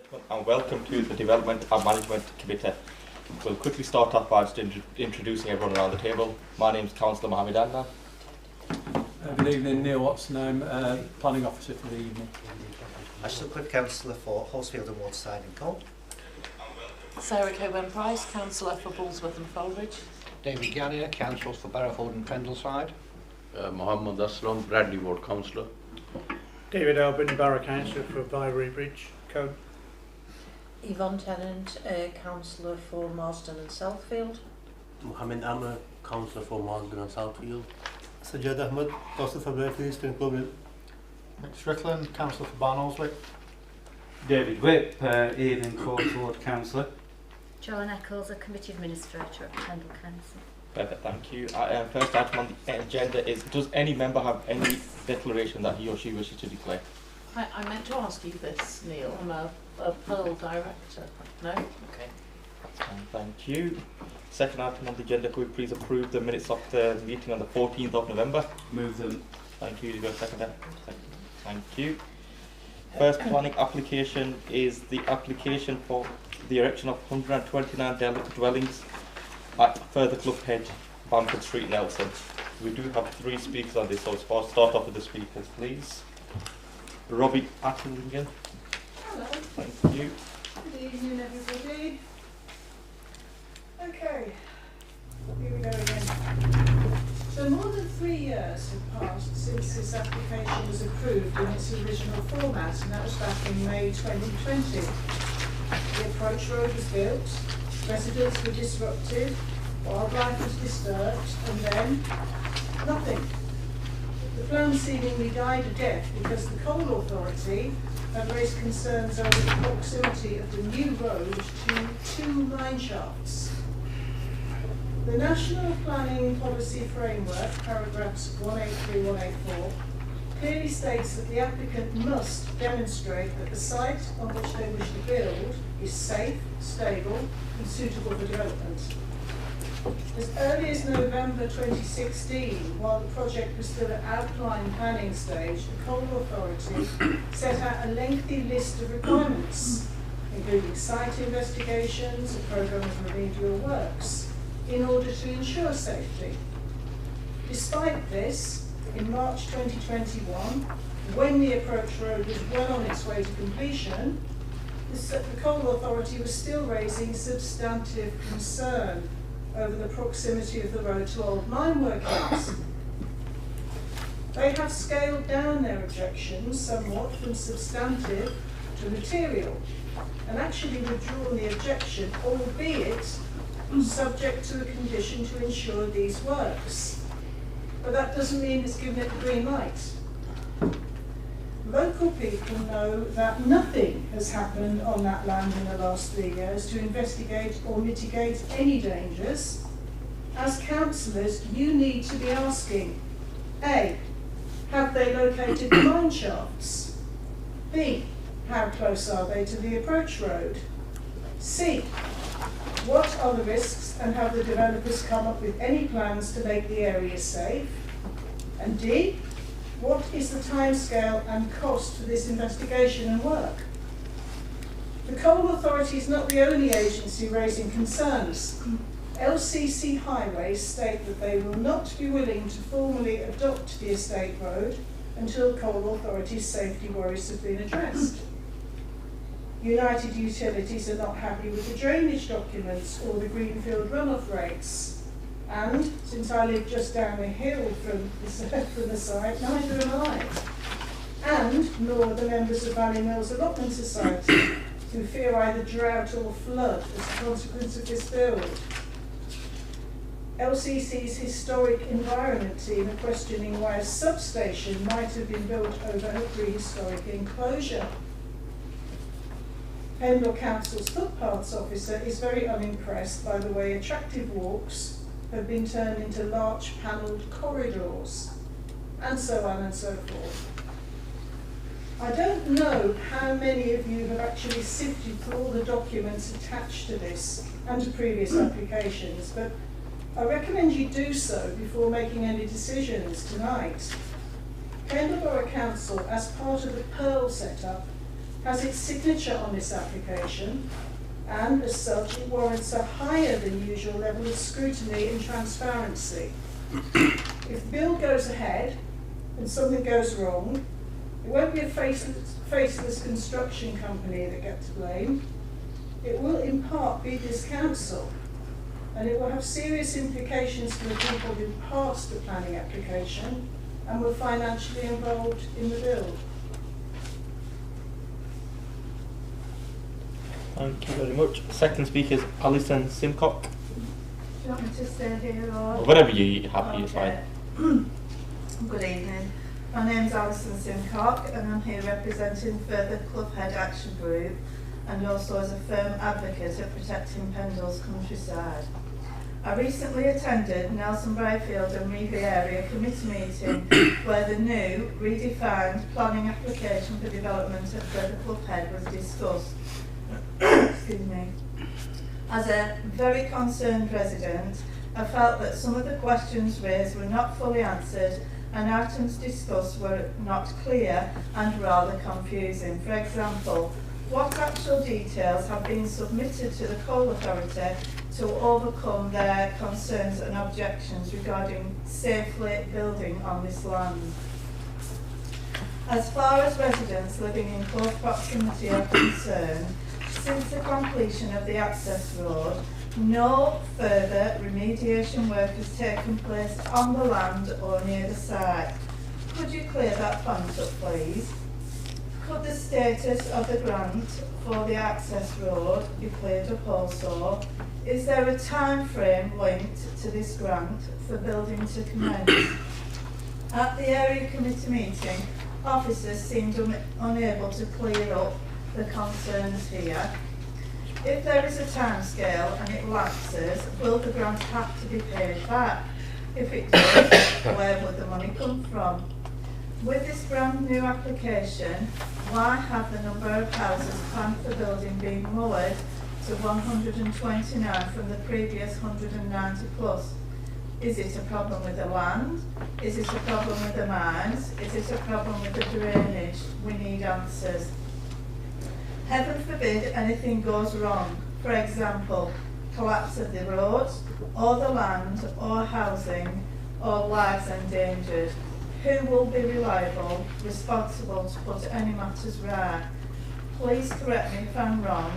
gentlemen, and welcome to the Development and Management Committee. We'll quickly start off by just introducing everyone around the table. My name is Councillor Mohammed Anna. Good evening, Neil Watson. I'm Planning Officer for the evening. Ashley Cliff, Councillor for Hallsfield and Waterside and Cole. Sarah Coburn-Price, Councillor for Bullsworth and Foldridge. David Gallier, Councillor for Barrowford and Pendleside. Mohammed Aslam, Bradley Ward Councillor. David Albin, Borough Councillor for Vivery Bridge, Code. Yvonne Tennant, Councillor for Marsden and Southfield. Mohammed Amr, Councillor for Marsden and Southfield. Sajjad Ahmed, Councillor for Bradley East and Clovelly. Mick Strickland, Councillor for Barnoldswick. David Whip, Evening Court Ward Councillor. Joan Eccles, a Committee Administrator at Pendle Council. Perfect, thank you. First item on the agenda is, does any member have any declaration that he or she wishes to declare? I meant to ask you this, Neil. I'm a Pearl Director. No? Okay. Thank you. Second item on the agenda, could we please approve the minutes of the meeting on the 14th of November? Move them. Thank you. You got a second there? Thank you. First planning application is the application for the erection of 129 dwellings at Further Clough Hedge, Bamford Street, Nelson. We do have 3 speakers on this, so I'll start off with the speakers, please. Robbie Attlingen. Hello. Thank you. Good evening, everybody. Okay, here we go again. So more than 3 years have passed since this application was approved in its original format, and that was back in May 2020. The approach road was built, residents were disrupted, wildlife was disturbed, and then nothing. The plan seemingly died a death because the Coal Authority had raised concerns over the proximity of the new road to 2 mine shafts. The National Planning Policy Framework, paragraphs 183-184, clearly states that the applicant must demonstrate that the site on which they wish to build is safe, stable, and suitable for development. As early as November 2016, while the project was still at outline planning stage, the Coal Authority set out a lengthy list of requirements, including site investigations, a programme of remedial works, in order to ensure safety. Despite this, in March 2021, when the approach road was well on its way to completion, the Coal Authority was still raising substantive concern over the proximity of the road to old mine workings. They have scaled down their objections somewhat from substantive to material, and actually withdrawn the objection, albeit subject to a condition to ensure these works. But that doesn't mean it's given it the green light. Local people know that nothing has happened on that land in the last 3 years to investigate or mitigate any dangers. As councillors, you need to be asking, A, have they located the mine shafts? B, how close are they to the approach road? C, what are the risks and have the developers come up with any plans to make the area safe? And D, what is the timescale and cost for this investigation and work? The Coal Authority is not the only agency raising concerns. LCC Highways state that they will not be willing to formally adopt the estate road until Coal Authority's safety worries have been addressed. United Utilities are not happy with the drainage documents or the Greenfield runoff rates. And, since I live just down the hill from the site, neither am I. And nor are the members of Valley Mills Allotment Society, who fear either drought or flood as a consequence of this build. LCC's historic environment team are questioning why a substation might have been built over a prehistoric enclosure. Pendle Council's footpaths officer is very unimpressed by the way attractive walks have been turned into large panelled corridors, and so on and so forth. I don't know how many of you have actually sifted through all the documents attached to this and to previous applications, but I recommend you do so before making any decisions tonight. Pendle Borough Council, as part of the Pearl setup, has its signature on this application, and as such it warrants a higher than usual level of scrutiny and transparency. If the bill goes ahead and something goes wrong, it won't be a faceless construction company that gets blamed. It will in part be this council, and it will have serious implications for the people who passed the planning application and were financially involved in the build. Thank you very much. Second speaker is Alison Simcock. Do you want me to stay here or? Whatever you're happy, it's fine. Good evening. My name's Alison Simcock and I'm here representing Further Cloughhead Action Group and also as a firm advocate of protecting Pendle's countryside. I recently attended Nelson Brayfield and Reevy Area Committee meeting where the new, redefined planning application for development at Further Cloughhead was discussed. Excuse me. As a very concerned resident, I felt that some of the questions raised were not fully answered and items discussed were not clear and rather confusing. For example, what actual details have been submitted to the Coal Authority to overcome their concerns and objections regarding safely building on this land? As far as residents living in close proximity are concerned, since the completion of the access road, no further remediation work has taken place on the land or near the site. Could you clear that point up, please? Could the status of the grant for the access road be cleared up also? Is there a time frame linked to this grant for building to commence? At the area committee meeting, officers seemed unable to clear up the concerns here. If there is a timescale and it lapses, will the grant have to be paid back? If it does, where would the money come from? With this brand new application, why have the number of houses planned for building been lowered to 129 from the previous 190 plus? Is it a problem with the land? Is it a problem with the mines? Is it a problem with the drainage? We need answers. Heaven forbid anything goes wrong. For example, collapse of the roads, or the land, or housing, or lives endangered. Who will be reliable, responsible to put any matters right? Please correct me if I'm wrong.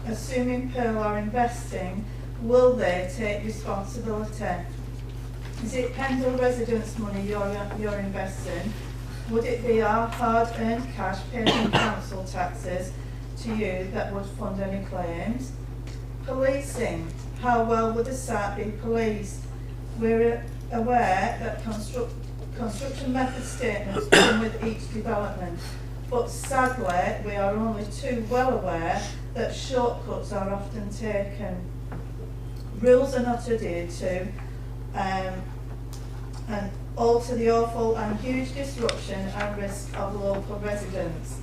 Assuming Pearl are investing, will they take responsibility? Is it Pendle residents' money you're investing? Would it be our hard-earned cash paid in council taxes to you that would fund any claims? Policing. How well would the site be policed? We're aware that construction method statements come with each development, but sadly we are only too well aware that shortcuts are often taken. Rules are not adhered to, and all to the awful and huge disruption and risk of local residents.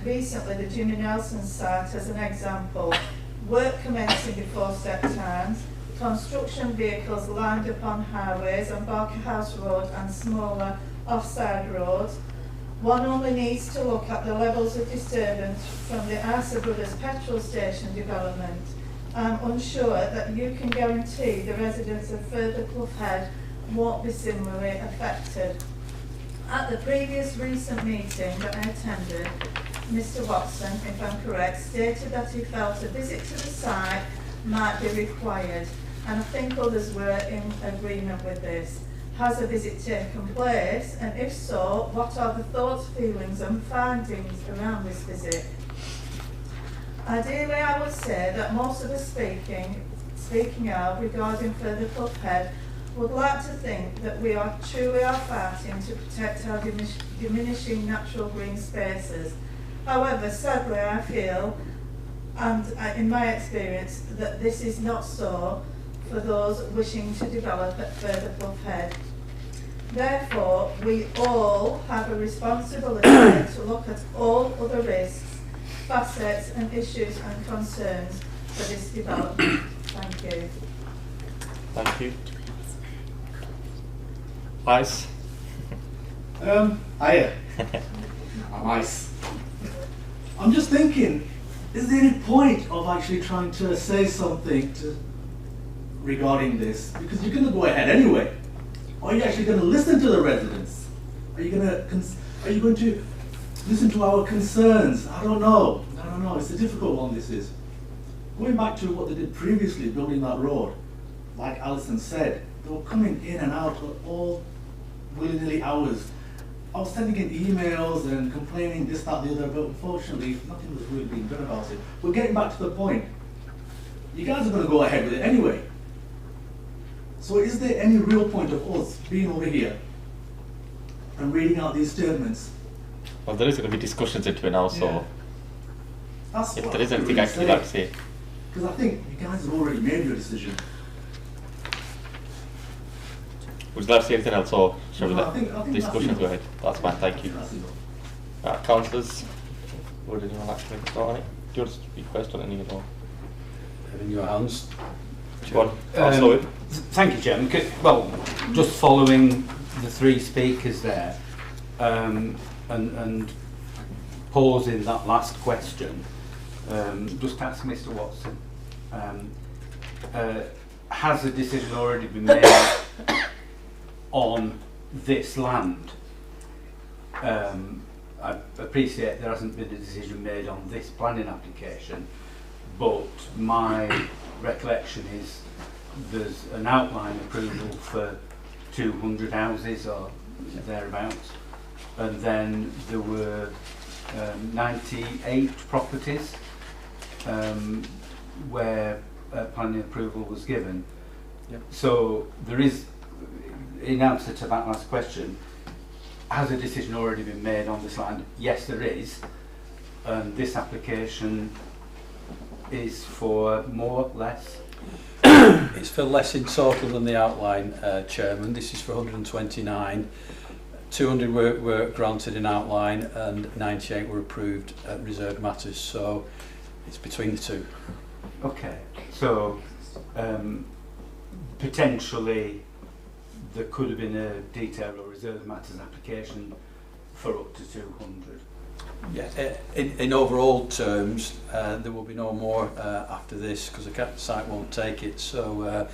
Recently, the Jimmy Nelson site as an example, work commencing before set times, construction vehicles lined upon highways on Barker House Road and smaller offside roads. One only needs to look at the levels of disturbance from the Asa Brothers petrol station development. I'm unsure that you can guarantee the residents of Further Cloughhead won't be similarly affected. At the previous recent meeting that I attended, Mr Watson, if I'm correct, stated that he felt a visit to the site might be required, and I think others were in agreement with this. Has a visit taken place, and if so, what are the thoughts, feelings and findings around this visit? Ideally, I would say that most of the speaking out regarding Further Cloughhead would like to think that we are truly fighting to protect our diminishing natural green spaces. However, sadly I feel, and in my experience, that this is not so for those wishing to develop at Further Cloughhead. Therefore, we all have a responsibility to look at all other risks, facets and issues and concerns for this development. Thank you. Thank you. Ice. Hiya. I'm Ice. I'm just thinking, is there any point of actually trying to say something regarding this? Because you're going to go ahead anyway. Are you actually going to listen to the residents? Are you going to listen to our concerns? I don't know. It's a difficult one, this is. Going back to what they did previously, building that road, like Alison said, they were coming in and out at all willy-nilly hours. I was sending in emails and complaining this, that, the other, but unfortunately, nothing was really being done about it. We're getting back to the point. You guys are going to go ahead with it anyway. So is there any real point of us being over here and reading out these statements? Well, there is going to be discussions into it now, so Yeah. That's if what there is I anything really actually like to say. Because I think you guys have already made your decision. Would you like to say anything else, or shall we No, let I think that's discussions enough. go ahead? That's fine, thank you. That's enough. Councillors, would anyone like to make a thought on it? Do you want to speak first on any of them? In your hands. Go on, Councillor Whip. Thank you, Chairman. Well, just following the three speakers there, and posing that last question, just ask Mr. Watson, has a decision already been made on this land? I appreciate there hasn't been a decision made on this planning application, but my recollection is there's an outline approval for 200 houses or thereabouts, and then there were 98 properties where planning approval was given. Yep. So there is, in answer to that last question, has a decision already been made on this land? Yes, there is. And this application is for more, less? It's for less in total than the outline, Chairman. This is for 129. 200 were granted in outline and 98 were approved at reserved matters. So it's between the two. Okay. So potentially there could have been a detailed or reserved matters application for up to 200. Yeah, in overall terms, there will be no more after this because the site won't take it. So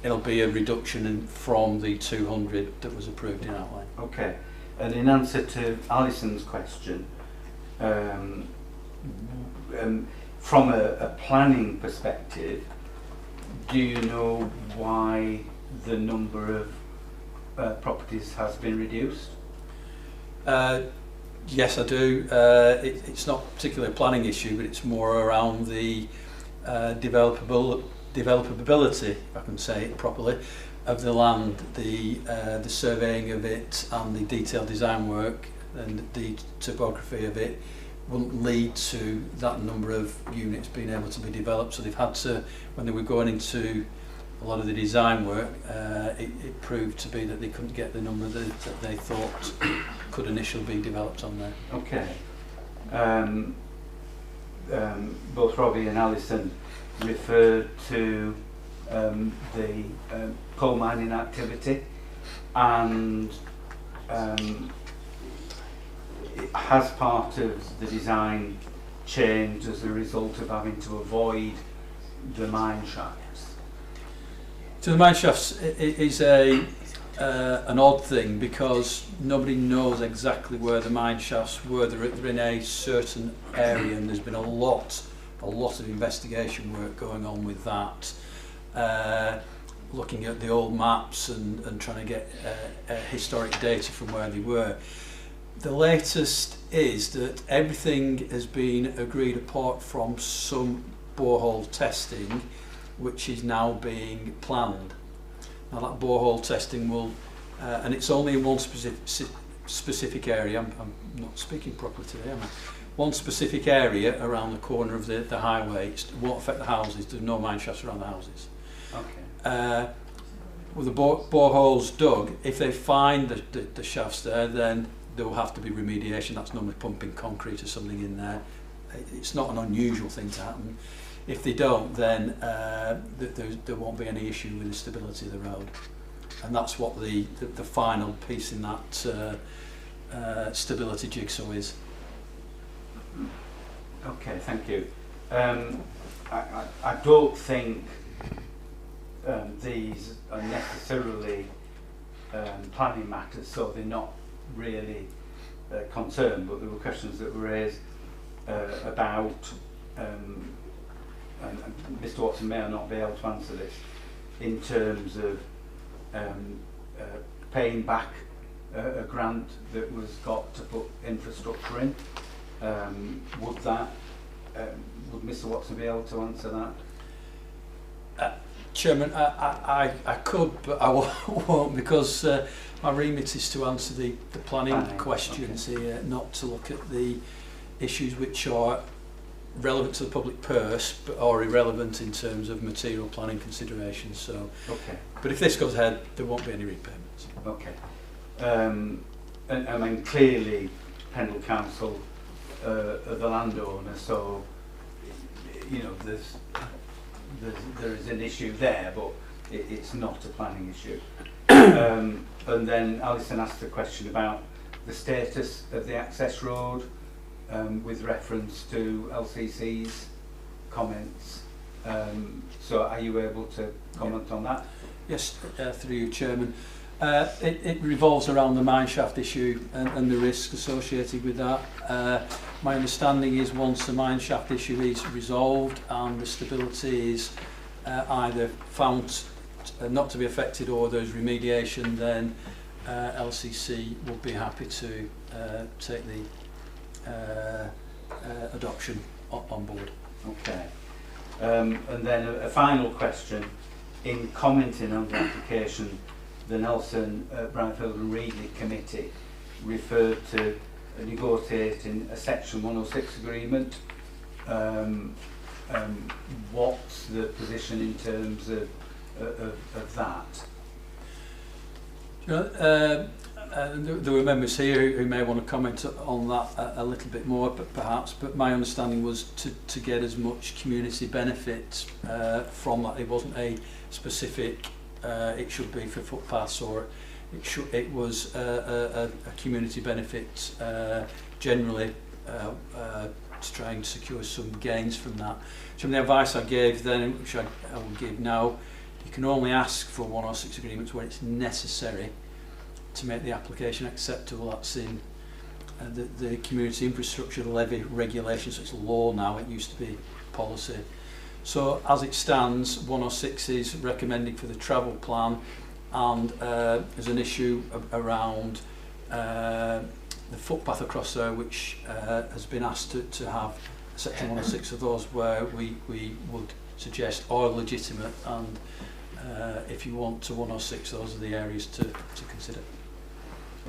it'll be a reduction from the 200 that was approved in outline. Okay. And in answer to Alison's question, from a planning perspective, do you know why the number of properties has been reduced? Yes, I do. It's not particularly a planning issue, but it's more around the developability, if I can say it properly, of the land, the surveying of it, and the detailed design work and the topography of it wouldn't lead to that number of units being able to be developed. So they've had to, when they were going into a lot of the design work, it proved to be that they couldn't get the number that they thought could initially be developed on there. Okay. Both Robbie and Alison referred to the coal mining activity, and has part of the design changed as a result of having to avoid the mine shafts? So the mine shafts is an odd thing because nobody knows exactly where the mine shafts were. They're in a certain area, and there's been a lot of investigation work going on with that. Looking at the old maps and trying to get historic data from where they were. The latest is that everything has been agreed apart from some borehole testing, which is now being planned. Now that borehole testing will, and it's only in one specific area. I'm not speaking properly today, am I? One specific area around the corner of the highway. It won't affect the houses. There's no mine shafts around the houses. Okay. With the boreholes dug, if they find the shafts there, then there will have to be remediation. That's normally pumping concrete or something in there. It's not an unusual thing to happen. If they don't, then there won't be any issue with the stability of the road. And that's what the final piece in that stability jigsaw is. Okay, thank you. I don't think these are necessarily planning matters, so they're not really concerned, but there were questions that were raised about, and Mr Watson may or not be able to answer this, in terms of paying back a grant that was got to put infrastructure in. Would Mr Watson be able to answer that? Chairman, I could, but I won't, because my remit is to answer the planning questions here, not to look at the issues which are relevant to the public purse but are irrelevant in terms of material planning considerations. So, okay. But if this goes ahead, there won't be any repayments. Okay. And I mean, clearly, Pendle Council are the landowner, so you know there is an issue there, but it's not a planning issue. And then Alison asked a question about the status of the access road with reference to LCC's comments. So are you able to comment on that? Yes, through you, Chairman. It revolves around the mineshaft issue and the risk associated with that. My understanding is once the mineshaft issue is resolved and the stability is either found not to be affected or there's remediation, then LCC will be happy to take the adoption on board. Okay. And then a final question. In commenting on the application, the Nelson, Brownfield and Reedley Committee referred to negotiating a Section 106 agreement. What's the position in terms of that? You know, there were members here who may want to comment on that a little bit more, perhaps. But my understanding was to get as much community benefit from that. It wasn't a specific. It should be for footpaths, or it was a community benefit generally to try and secure some gains from that. Some of the advice I gave then, which I will give now, you can only ask for 106 agreements when it's necessary to make the application acceptable. That's in the community infrastructure levy regulations, so it's law now, it used to be policy. So as it stands, 106 is recommending for the travel plan, and there's an issue around the footpath across there, which has been asked to have Section 106 of those, where we would suggest are legitimate, and if you want to 106, those are the areas to consider.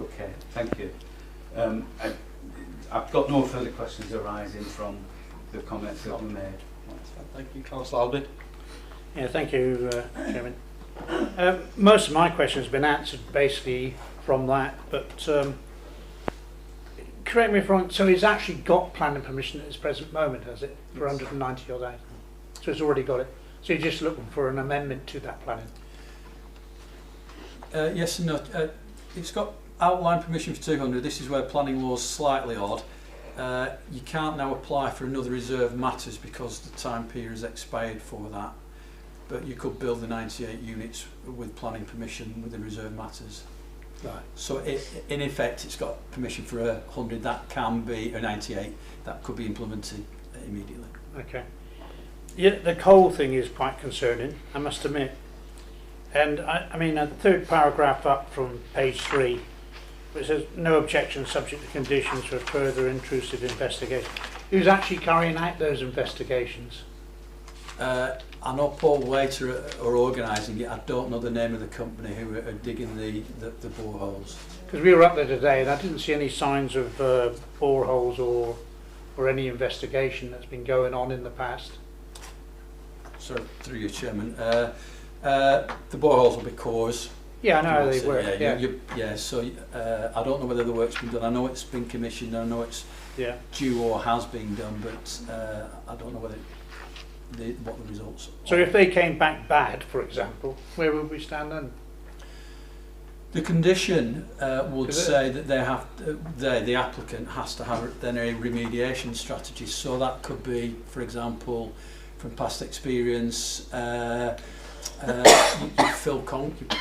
Okay, thank you. I've got no further questions arising from the comments that were made. Thank you, Councillor Albin. Yeah, thank you, Chairman. Most of my questions have been answered basically from that, but correct me if I'm wrong, so he's actually got planning permission at this present moment, has it? For 190 odd acres. So he's already got it. So you're just looking for an amendment to that planning? Yes and no. It's got outline permission for 200. This is where planning law is slightly odd. You can't now apply for another reserve matters because the time period has expired for that. But you could build the 98 units with planning permission with the reserve matters. Right. So in effect, it's got permission for 100. That can be a 98. That could be implemented immediately. Okay. Yeah, the coal thing is quite concerning, I must admit. And I mean, the third paragraph up from page 3, which says no objection subject to conditions for further intrusive investigation. Who's actually carrying out those investigations? I know Paul Waiter are organising it. I don't know the name of the company who are digging the boreholes. Because we were up there today and I didn't see any signs of boreholes or any investigation that's been going on in the past. Sorry, through you, Chairman. The boreholes will be cores. Yeah, I know how they work. Yeah. So I don't know whether the work's been done. I know it's been commissioned. I know it's due or has been done, but I don't know whether what the results are. So if they came back bad, for example, where would we stand then? The condition would Is it? say that the applicant has to have then a remediation strategy. So that could be, for example, from past experience, you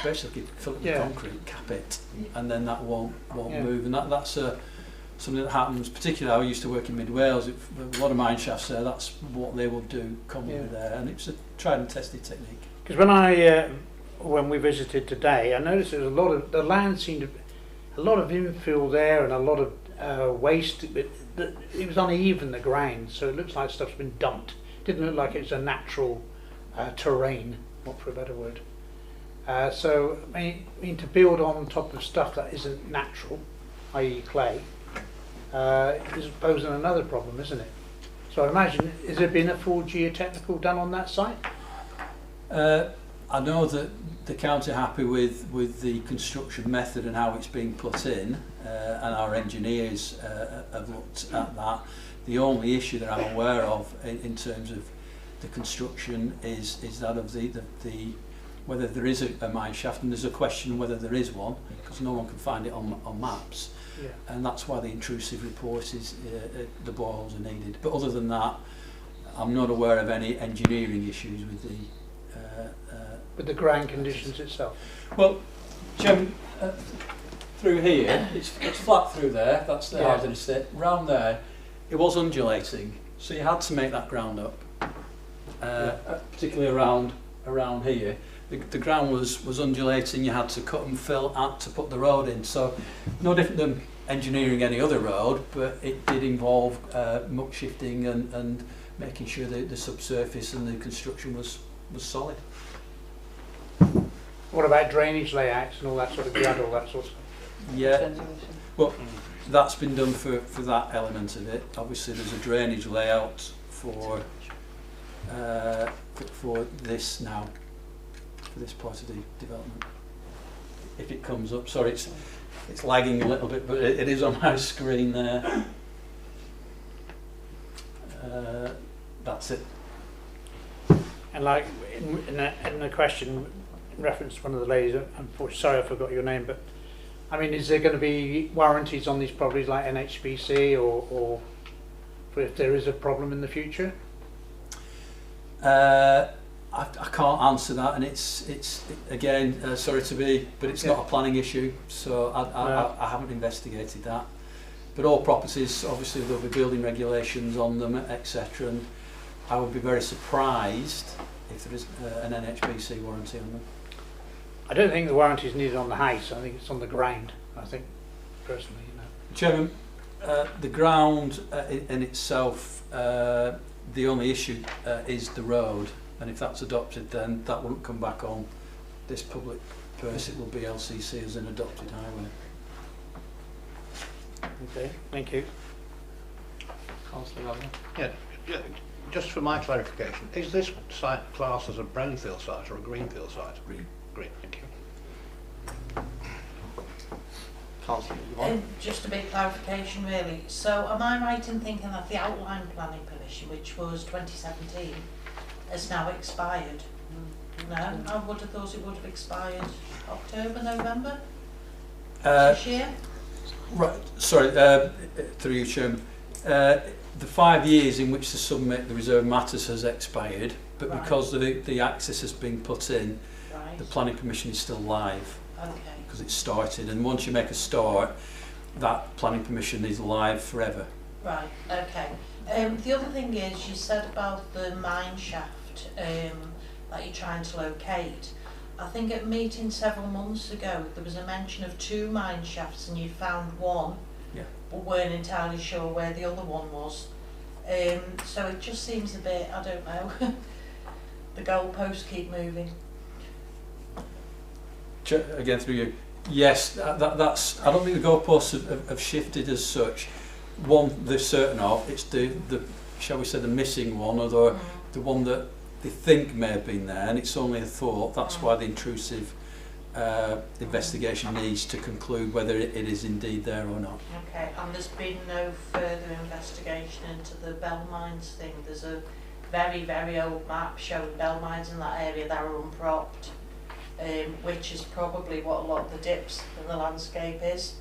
basically fill it with Yeah. concrete, cap it, and then that won't Yeah. move. And that's something that happens. Particularly, I used to work in Mid Wales. A lot of mine shafts there. That's what they would do commonly there, and it's a tried and tested technique. Because when we visited today, I noticed there was the land seemed a lot of infill there and a lot of waste. It was uneven, the ground, so it looks like stuff's been dumped. Didn't look like it's a natural terrain, not for a better word. So I mean, to build on top of stuff that isn't natural, i.e. clay, is posing another problem, isn't it? So I imagine, has there been a full geotechnical done on that site? I know that the county are happy with the construction method and how it's being put in, and our engineers have looked at that. The only issue that I'm aware of in terms of the construction is that of the whether there is a mine shaft, and there's a question whether there is one, because no one can find it on maps. Yeah. And that's why the intrusive report is the boreholes are needed. But other than that, I'm not aware of any engineering issues with the ground conditions itself. Well, Jim, through here, it's flat through there. That's the housing estate. Round there, it was undulating, so you had to make that ground up. Particularly around here, the ground was undulating. You had to cut and fill out to put the road in. So no different than engineering any other road, but it did involve muck shifting and making sure that the subsurface and the construction was solid. What about drainage layouts and all that sort of gravel, that sort of stuff? Yeah, well, that's been done for that element of it. Obviously, there's a drainage layout for this now, for this part of the development. If it comes up, sorry, it's lagging a little bit, but it is on my screen there. That's it. And like in the question, in reference to one of the ladies, unfortunately, sorry I forgot your name, but I mean, is there going to be warranties on these properties like NHBC or for if there is a problem in the future? I can't answer that, and it's again sorry to be, but it's not a planning issue, so I haven't investigated that. But all properties, obviously, there'll be building regulations on them, etc. And I would be very surprised if there is an NHBC warranty on them. I don't think the warranty is needed on the house. I think it's on the ground. I think personally, you know. Chairman, the ground in itself, the only issue is the road, and if that's adopted, then that won't come back on this public purse. It will be LCC as an adopted highway. Okay, thank you. Councillor Allen. Yeah, just for my clarification, is this site classed as a brownfield site or a greenfield site? Green, thank you. Councillor Yvonne. Just a bit of clarification really. So am I right in thinking that the outline planning permission, which was 2017, has now expired? No? I would have thought it would have expired October, November this year? Right, sorry, through you, Chairman. The 5 years in which to submit the reserve matters has expired, but because the access has been put in, the planning permission is still live. Okay. Because it's started, and once you make a start, that planning permission is live forever. Right, okay. The other thing is, you said about the mine shaft that you're trying to locate. I think at a meeting several months ago, there was a mention of 2 mine shafts and you found one, but weren't entirely sure where the other one was. So it just seems a bit, I don't know, the goalposts keep moving. Again, through you. Yes, that's. I don't think the goalposts have shifted as such. One they're certain of. It's the shall we say the missing one, or the one that they think may have been there, and it's only a thought. That's why the intrusive investigation needs to conclude whether it is indeed there or not. Okay, and there's been no further investigation into the Bell Mines thing. There's a very, very old map showing Bell Mines in that area that are unpropped. which is probably what a lot of the dips in the landscape is,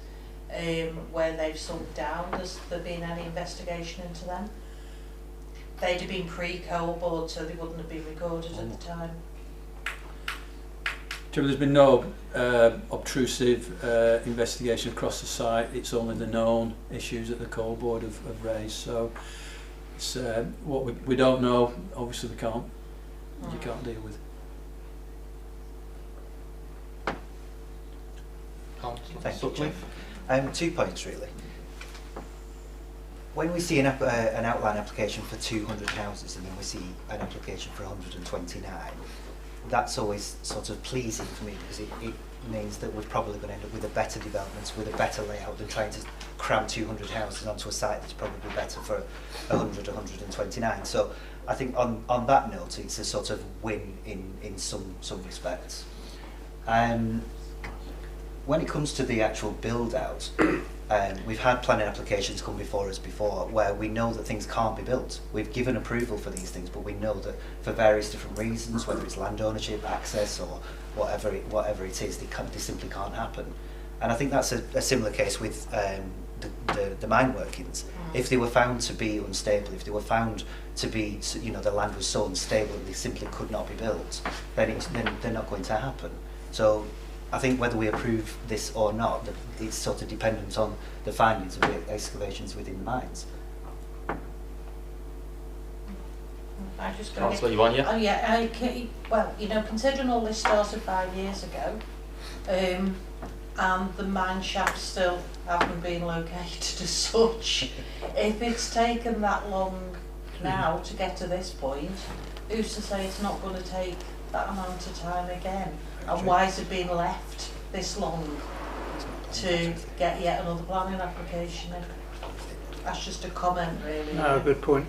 where they've sunk down. Has there been any investigation into them? They'd have been pre-coal board, so they wouldn't have been recorded at the time. There's been no obtrusive investigation across the site. It's only the known issues that the coal board have raised. So it's what we don't know. Obviously, you can't deal with. Thank you, Jeff. 2 points really. When we see an outline application for 200 houses and then we see an application for 129, that's always sort of pleasing for me, because it means that we're probably going to end up with a better development, with a better layout, than trying to cram 200 houses onto a site that's probably better for 100, 129. So I think on that note, it's a sort of win in some respects. When it comes to the actual build out, we've had planning applications come before us before where we know that things can't be built. We've given approval for these things, but we know that for various different reasons, whether it's land ownership, access, or whatever it is, they simply can't happen. And I think that's a similar case with the mine workings. If they were found to be unstable, if they were found to be, the land was so unstable that they simply could not be built, then they're not going to happen. So I think whether we approve this or not, it's sort of dependent on the findings of the excavations within the mines. I just Councillor, you want, yeah? Oh yeah, well, considering all this started 5 years ago, and the mine shafts still haven't been located as such, if it's taken that long now to get to this point, who's to say it's not going to take that amount of time again? And why has it been left this long to get yet another planning application in? That's just a comment, really. No, good point.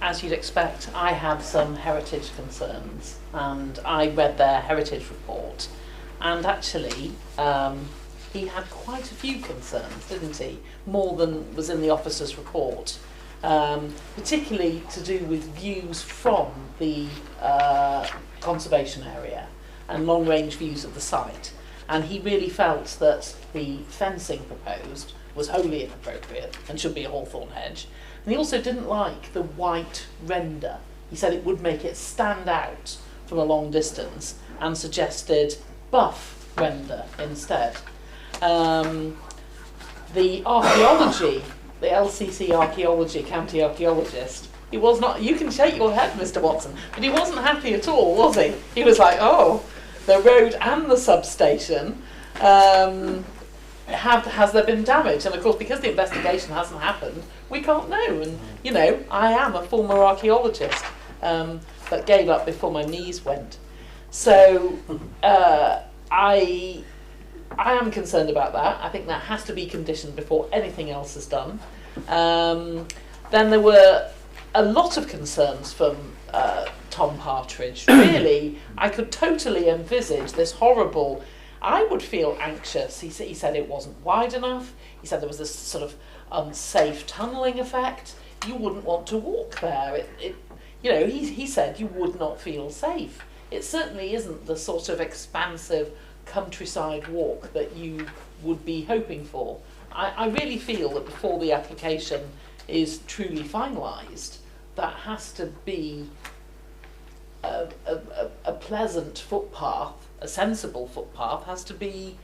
As you'd expect, I had some heritage concerns, and I read their heritage report, and actually he had quite a few concerns, didn't he? More than was in the officer's report. Particularly to do with views from the conservation area and long-range views of the site. And he really felt that the fencing proposed was wholly inappropriate and should be a hawthorn hedge. And he also didn't like the white render. He said it would make it stand out from a long distance, and suggested buff render instead. The archaeology, the LCC archaeology, county archaeologist, he was not, you can shake your head, Mr. Watson, but he wasn't happy at all, was he? He was like, oh, the road and the substation, has there been damage? And of course, because the investigation hasn't happened, we can't know. And, I am a former archaeologist, but gave up before my knees went. So, I am concerned about that. I think that has to be conditioned before anything else is done. Then there were a lot of concerns from Tom Partridge. Really, I could totally envisage this horrible, I would feel anxious. He said it wasn't wide enough. He said there was this sort of unsafe tunnelling effect. You wouldn't want to walk there. He said you would not feel safe. It certainly isn't the sort of expansive countryside walk that you would be hoping for. I really feel that before the application is truly finalised, that has to be a pleasant footpath, a sensible footpath has to be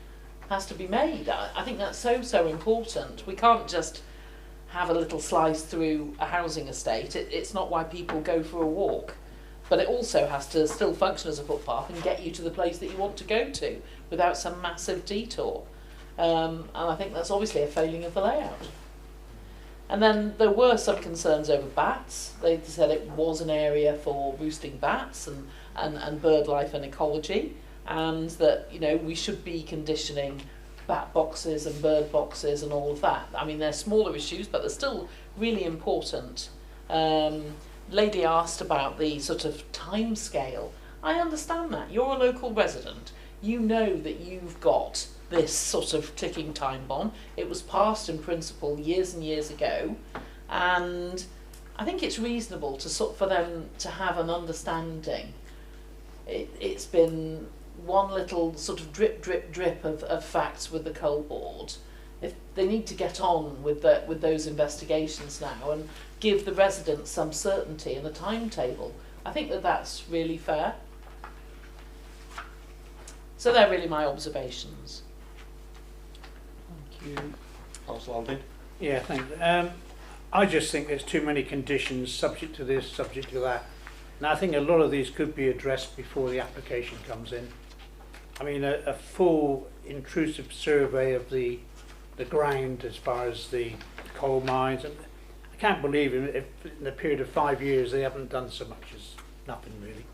made. I think that's so important. We can't just have a little slice through a housing estate. It's not why people go for a walk. But it also has to still function as a footpath and get you to the place that you want to go to without some massive detour. And I think that's obviously a failing of the layout. And then there were some concerns over bats. They said it was an area for roosting bats and bird life and ecology, and that we should be conditioning bat boxes and bird boxes and all of that. I mean, they're smaller issues, but they're still really important. Lady asked about the sort of time scale. I understand that. You're a local resident. You know that you've got this sort of ticking time bomb. It was passed in principle years and years ago, and I think it's reasonable to for them to have an understanding. It's been one little sort of drip, drip, drip of facts with the coal board. If they need to get on with those investigations now and give the residents some certainty and a timetable, I think that's really fair. So they're really my observations. Thank you. Councillor Aldin. Yeah, thanks. I just think there's too many conditions, subject to this, subject to that. And I think a lot of these could be addressed before the application comes in. I mean, a full intrusive survey of the ground as far as the coal mines. And I can't believe if in a period of 5 years they haven't done so much as nothing really.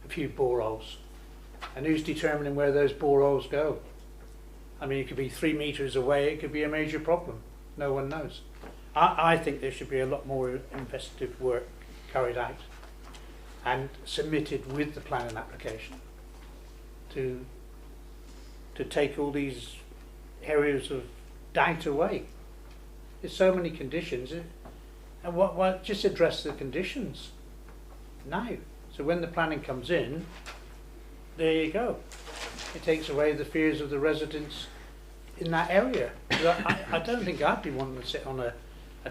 A few boreholes. And who's determining where those boreholes go? I mean, it could be 3 metres away, it could be a major problem. No one knows. I think there should be a lot more investigative work carried out and submitted with the planning application to take all these areas of doubt away. There's so many conditions, and what just address the conditions now. So when the planning comes in, there you go. It takes away the fears of the residents in that area. I don't think I'd be wanting to sit on a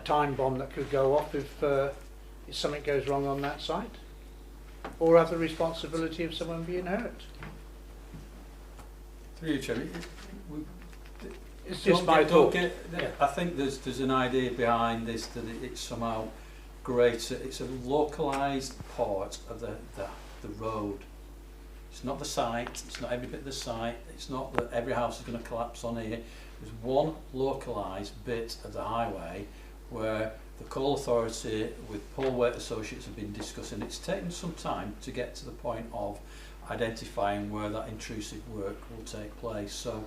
time bomb that could go off if something goes wrong on that site, or have the responsibility of someone being hurt. Through you, Chair. It's just my thought. I think there's an idea behind this that it's somehow greater. It's a localised part of the road. It's not the site. It's not every bit of the site. It's not that every house is going to collapse on here. There's one localised bit of the highway where the Coal Authority with Paul Waite Associates have been discussing. It's taken some time to get to the point of identifying where that intrusive work will take place. So,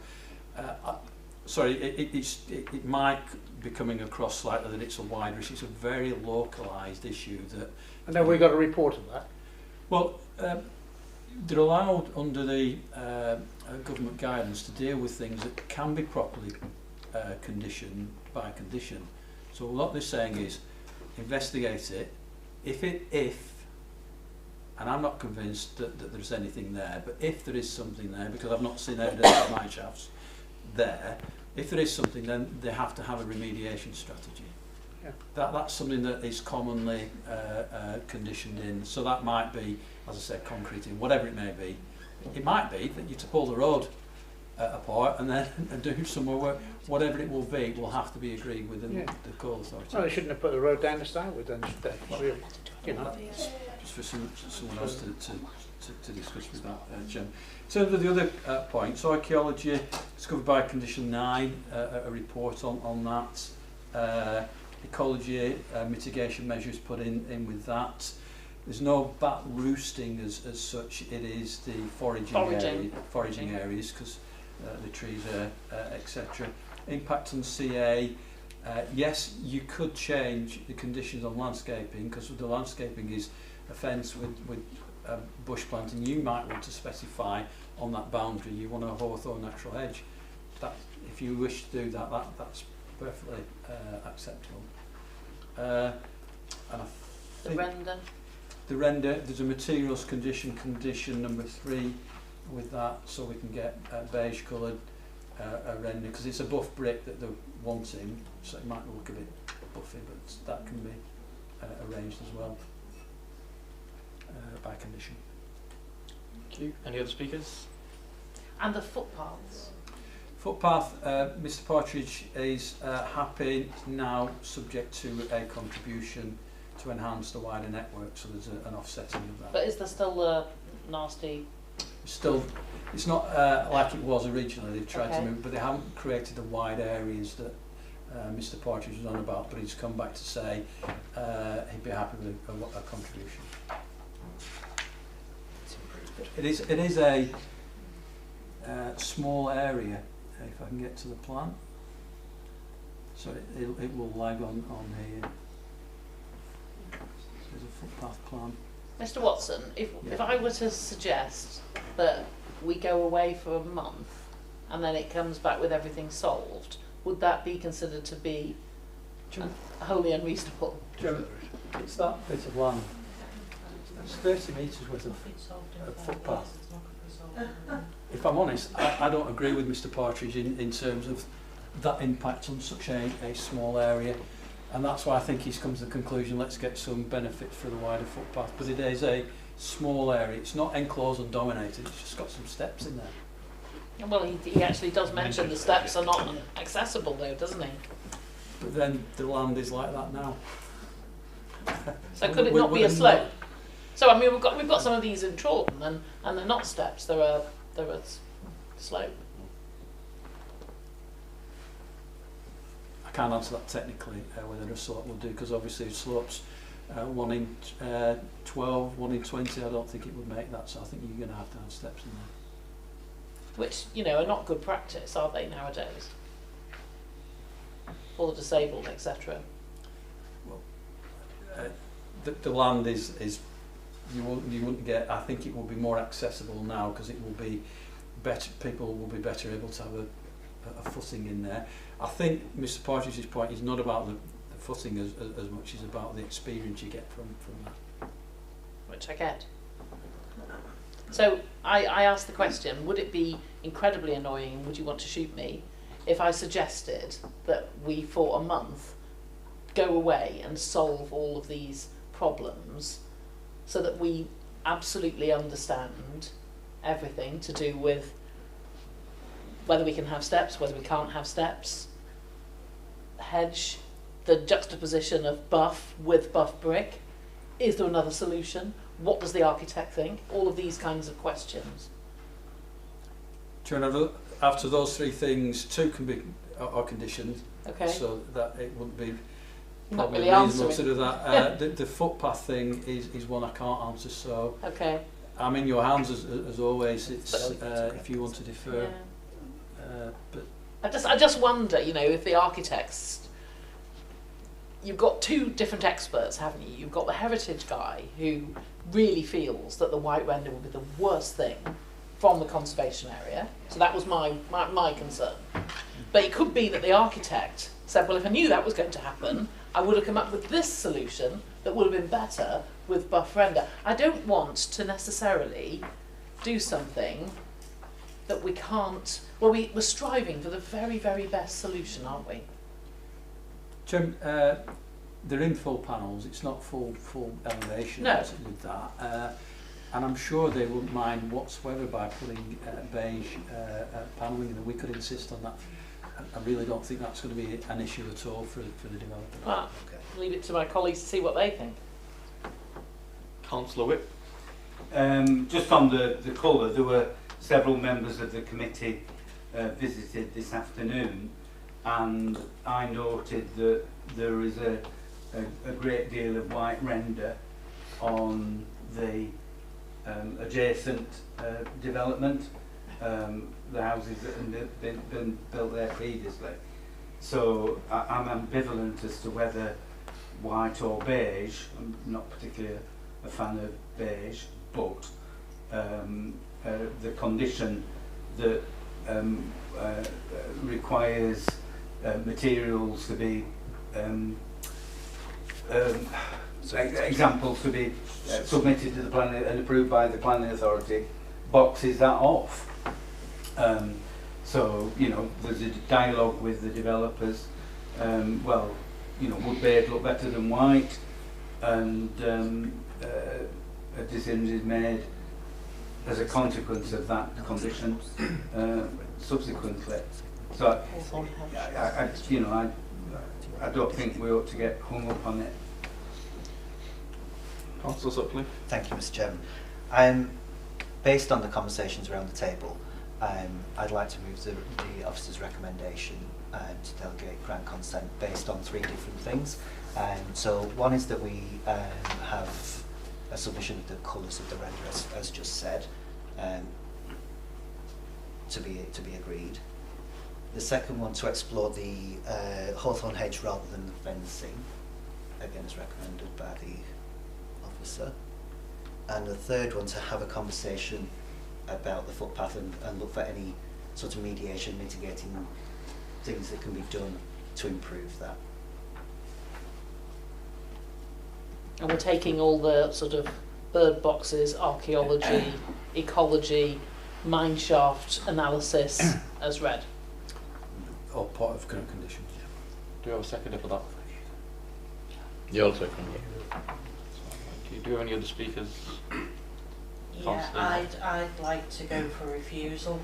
sorry, it might be coming across slightly that it's a wider issue. It's a very localised issue that. And then we got a report of that. Well, they're allowed under the government guidance to deal with things that can be properly conditioned by condition. So what they're saying is, investigate it. If, and I'm not convinced that there's anything there, but if there is something there, because I've not seen evidence of mine shafts there, if there is something, then they have to have a remediation strategy. Yeah. That's something that is commonly conditioned in. So that might be, as I said, concreting, whatever it may be. It might be that you to pull the road apart and then do some more work. Whatever it will be, will have to be agreed with the Coal Authority. Well, they shouldn't have put the road down to start with, then, should they? Really, you know. Just for someone else to discuss with that, Jim. In terms of the other points, so archaeology is covered by Condition 9, a report on that. Ecology mitigation measures put in with that. There's no bat roosting as such. It is the foraging areas because the trees are etc. Impact on CA. Yes, you could change the conditions on landscaping because the landscaping is a fence with bush planting. You might want to specify on that boundary you want a hawthorn natural hedge. That, if you wish to do that, that's perfectly acceptable. And I think the render, there's a materials condition number 3 with that, so we can get beige coloured render, because it's a buff brick that they're wanting, so it might look a bit buffy, but that can be arranged as well by condition. Thank you. Any other speakers? And the footpaths. Footpath, Mr Partridge is happy now, subject to a contribution to enhance the wider network, so there's an offsetting of that. But is there still a nasty? Still, it's not like it was originally. They've tried to move, but they haven't created the wide areas that Mr Partridge was on about. But he's come back to say he'd be happy with a contribution. It is a small area. If I can get to the plan, so it will lag on here. There's a footpath plan. Mr Watson, if I were to suggest that we go away for a month and then it comes back with everything solved, would that be considered to be wholly unreasonable? it's that bit of land. It's 30 metres worth of footpath. If I'm honest, I don't agree with Mr Partridge in terms of that impact on such a small area, and that's why I think he's come to the conclusion, let's get some benefit for the wider footpath. But it is a small area, it's not enclosed and dominated, it's just got some steps in there. Well, he actually does mention the steps are not accessible though, doesn't he? But then the land is like that now. So could it not be a slope? So I mean, we've got some of these in Chorlton, and they're not steps; they're a slope. I can't answer that technically whether a slope will do, because obviously slopes 1 in 12, 1 in 20. I don't think it would make that. So I think you're going to have steps in there. Which, you know, are not good practice, are they nowadays? For the disabled, etc. Well, the land is you wouldn't get. I think it will be more accessible now because it will be better. People will be better able to have a footing in there. I think Mr Partridge's point is not about the footing as much as about the experience you get from that. Which I get. So I asked the question, would it be incredibly annoying, would you want to shoot me, if I suggested that we for a month go away and solve all of these problems so that we absolutely understand everything to do with whether we can have steps, whether we can't have steps, hedge, the juxtaposition of buff with buff brick, is there another solution? What does the architect think? All of these kinds of questions. After those 3 things, 2 can be are conditioned, okay, so that it wouldn't be not probably really reasonable answering. to do that. The footpath thing is one I can't answer, so okay, I'm in your hands as always. It's if you want to defer. Yeah. But I just wonder, you know, if the architects, you've got 2 different experts, haven't you? You've got the heritage guy who really feels that the white render would be the worst thing from the conservation area. So that was my concern. But it could be that the architect said, well, if I knew that was going to happen, I would have come up with this solution that would have been better with buff render. I don't want to necessarily do something that we can't. Well, we're striving for the very, very best solution, aren't we? Jim, they're in full panels. It's not full elevation with that, and I'm sure they wouldn't mind whatsoever by putting beige panelling, and we could insist on that. I really don't think that's going to be an issue at all for the developer. Well, leave it to my colleagues to see what they think. Councillor Whip. Just on the colour, there were several members of the committee visited this afternoon, and I noted that there is a great deal of white render on the adjacent development, the houses that have been built there previously. So I'm ambivalent as to whether white or beige. I'm not particularly a fan of beige, but the condition that requires materials to be examples to be submitted to the planning and approved by the planning authority boxes that off. So, you know, there's a dialogue with the developers. Well, you know, would beige look better than white? And a decision is made as a consequence of that condition subsequently. So, I don't think we ought to get hung up on it. Councillor Suckley. Thank you, Mr Chairman. Based on the conversations around the table, I'd like to move the officer's recommendation to delegate grant consent based on 3 different things. So one is that we have a submission of the colours of the render, as just said, to be agreed. The second one, to explore the hawthorn hedge rather than the fencing, again as recommended by the officer. And the third one, to have a conversation about the footpath and look for any sort of mediation, mitigating things that can be done to improve that. And we're taking all the sort of bird boxes, archaeology, ecology, mineshaft analysis as read. Or part of current conditions. Do you have a seconder for that? Yeah, I'll second. Thank you. Do you have any other speakers? Yeah, I'd like to go for refusal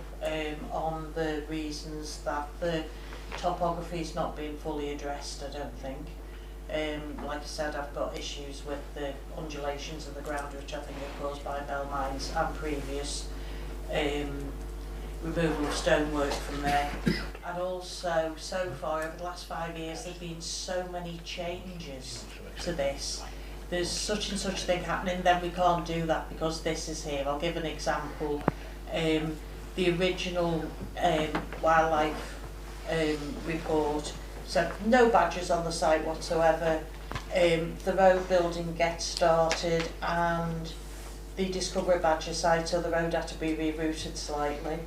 on the reasons that the topography is not being fully addressed, I don't think. Like I said, I've got issues with the undulations of the ground, which I think are caused by bell mines and previous removal of stonework from there. And also, so far, over the last 5 years, there's been so many changes to this. There's such and such thing happening, then we can't do that because this is here. I'll give an example. The original wildlife report said no badgers on the site whatsoever. The road building gets started and the Discovery Badger site, so the road had to be rerouted slightly.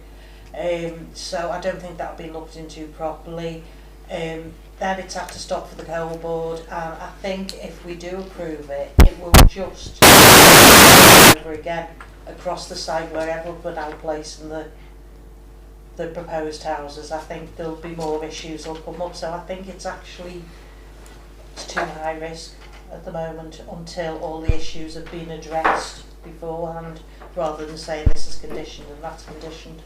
So I don't think that'll be looked into properly. Then it's had to stop for the coal board, and I think if we do approve it, it will just over again across the site wherever we're now placing the proposed houses. I think there'll be more issues will come up, so I think it's too high risk at the moment until all the issues have been addressed beforehand, rather than saying this is conditioned and that's conditioned.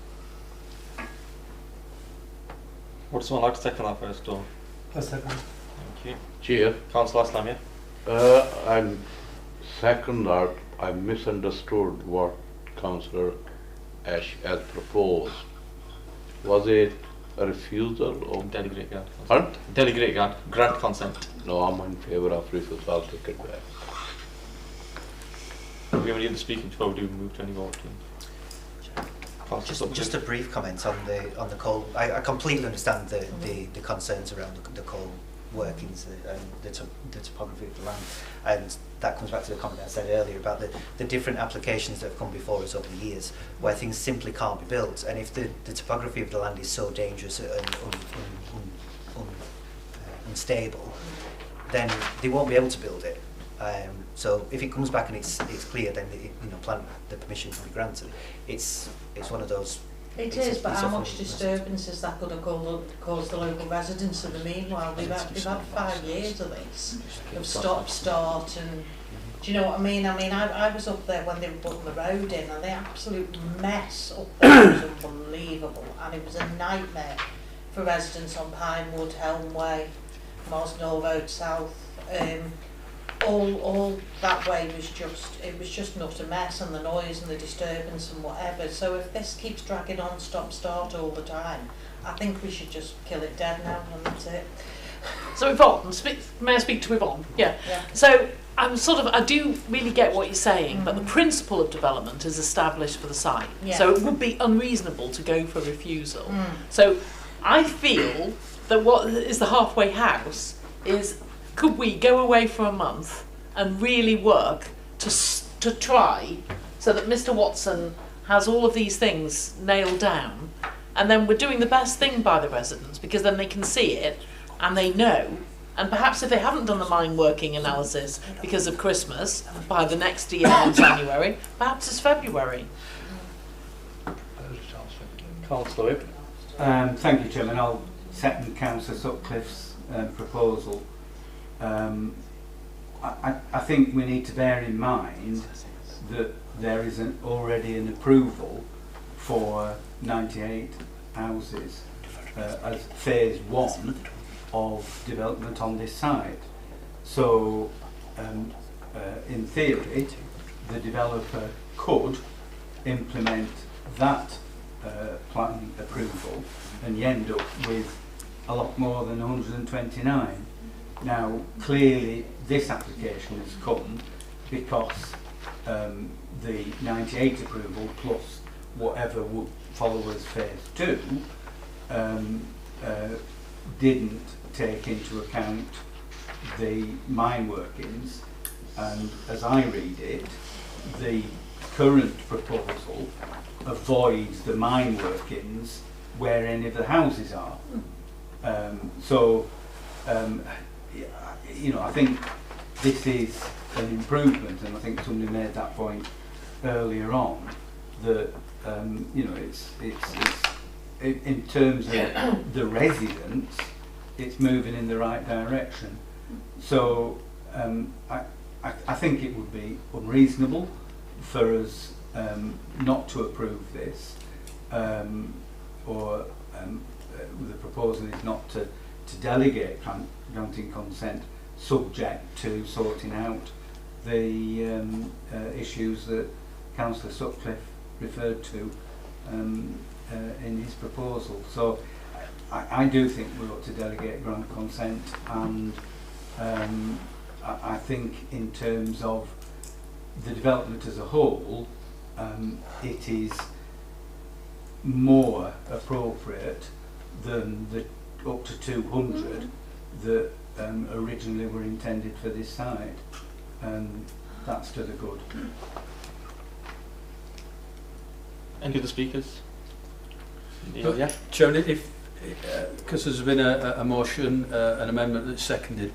Would someone like to second that first, or? A second. Thank you. Chair. Councillor Aslam, yeah? And second that, I misunderstood what Councillor Ash has proposed. Was it a refusal or delegate grant? Pardon? Delegate grant consent. No, I'm in favour of refusal. I'll take it back. Do we have any other speaking before we do move to any voting? Just a brief comment on the coal. I completely understand the concerns around the coal workings and the topography of the land, and that comes back to the comment I said earlier about the different applications that have come before us over the years where things simply can't be built, and if the topography of the land is so dangerous and unstable, then they won't be able to build it. So if it comes back and it's clear, then the permission can be granted. It's one of those. It is, but how much disturbance is that going to cause the local residents in the meanwhile? They've had 5 years of this, of stop-start, and do you know what I mean? I was up there when they were putting the road in, and the absolute mess up there was unbelievable, and it was a nightmare for residents on Pinewood, Helm Way, Mosnell Road South. All that way was just not a mess, and the noise and the disturbance and whatever. So if this keeps dragging on stop-start all the time, I think we should just kill it dead now, and that's it. So Yvonne, may I speak to Yvonne? Yeah. So I do really get what you're saying, but the principle of development is established for the site. Yeah. So it would be unreasonable to go for refusal. So I feel that what is the halfway house is, could we go away for a month and really work to try so that Mr. Watson has all of these things nailed down, and then we're doing the best thing by the residents, because then they can see it and they know, and perhaps if they haven't done the mine working analysis because of Christmas, by the next year in January, perhaps it's February. Councillor Whip. Thank you, Chairman. I'll second Councillor Sutcliffe's proposal. I think we need to bear in mind that there is already an approval for 98 houses as phase 1 of development on this site. So in theory the developer could implement that planning approval and you end up with a lot more than 129. Now, clearly, this application has come because the 98 approval plus whatever would follow as phase 2 didn't take into account the mine workings, and as I read it, the current proposal avoids the mine workings where any of the houses are. I think this is an improvement, and I think somebody made that point earlier on, that you know, it's in terms of the residents, it's moving in the right direction. So I think it would be unreasonable for us not to approve this, or the proposal is not to delegate granting consent, subject to sorting out the issues that Councillor Sutcliffe referred to in his proposal. So I do think we ought to delegate grant consent, and I think in terms of the development as a whole, it is more appropriate than the up to 200 that originally were intended for this site, and that's to the good. Any other speakers? But, Yeah. Chairman, if because there's been a motion, an amendment that's seconded,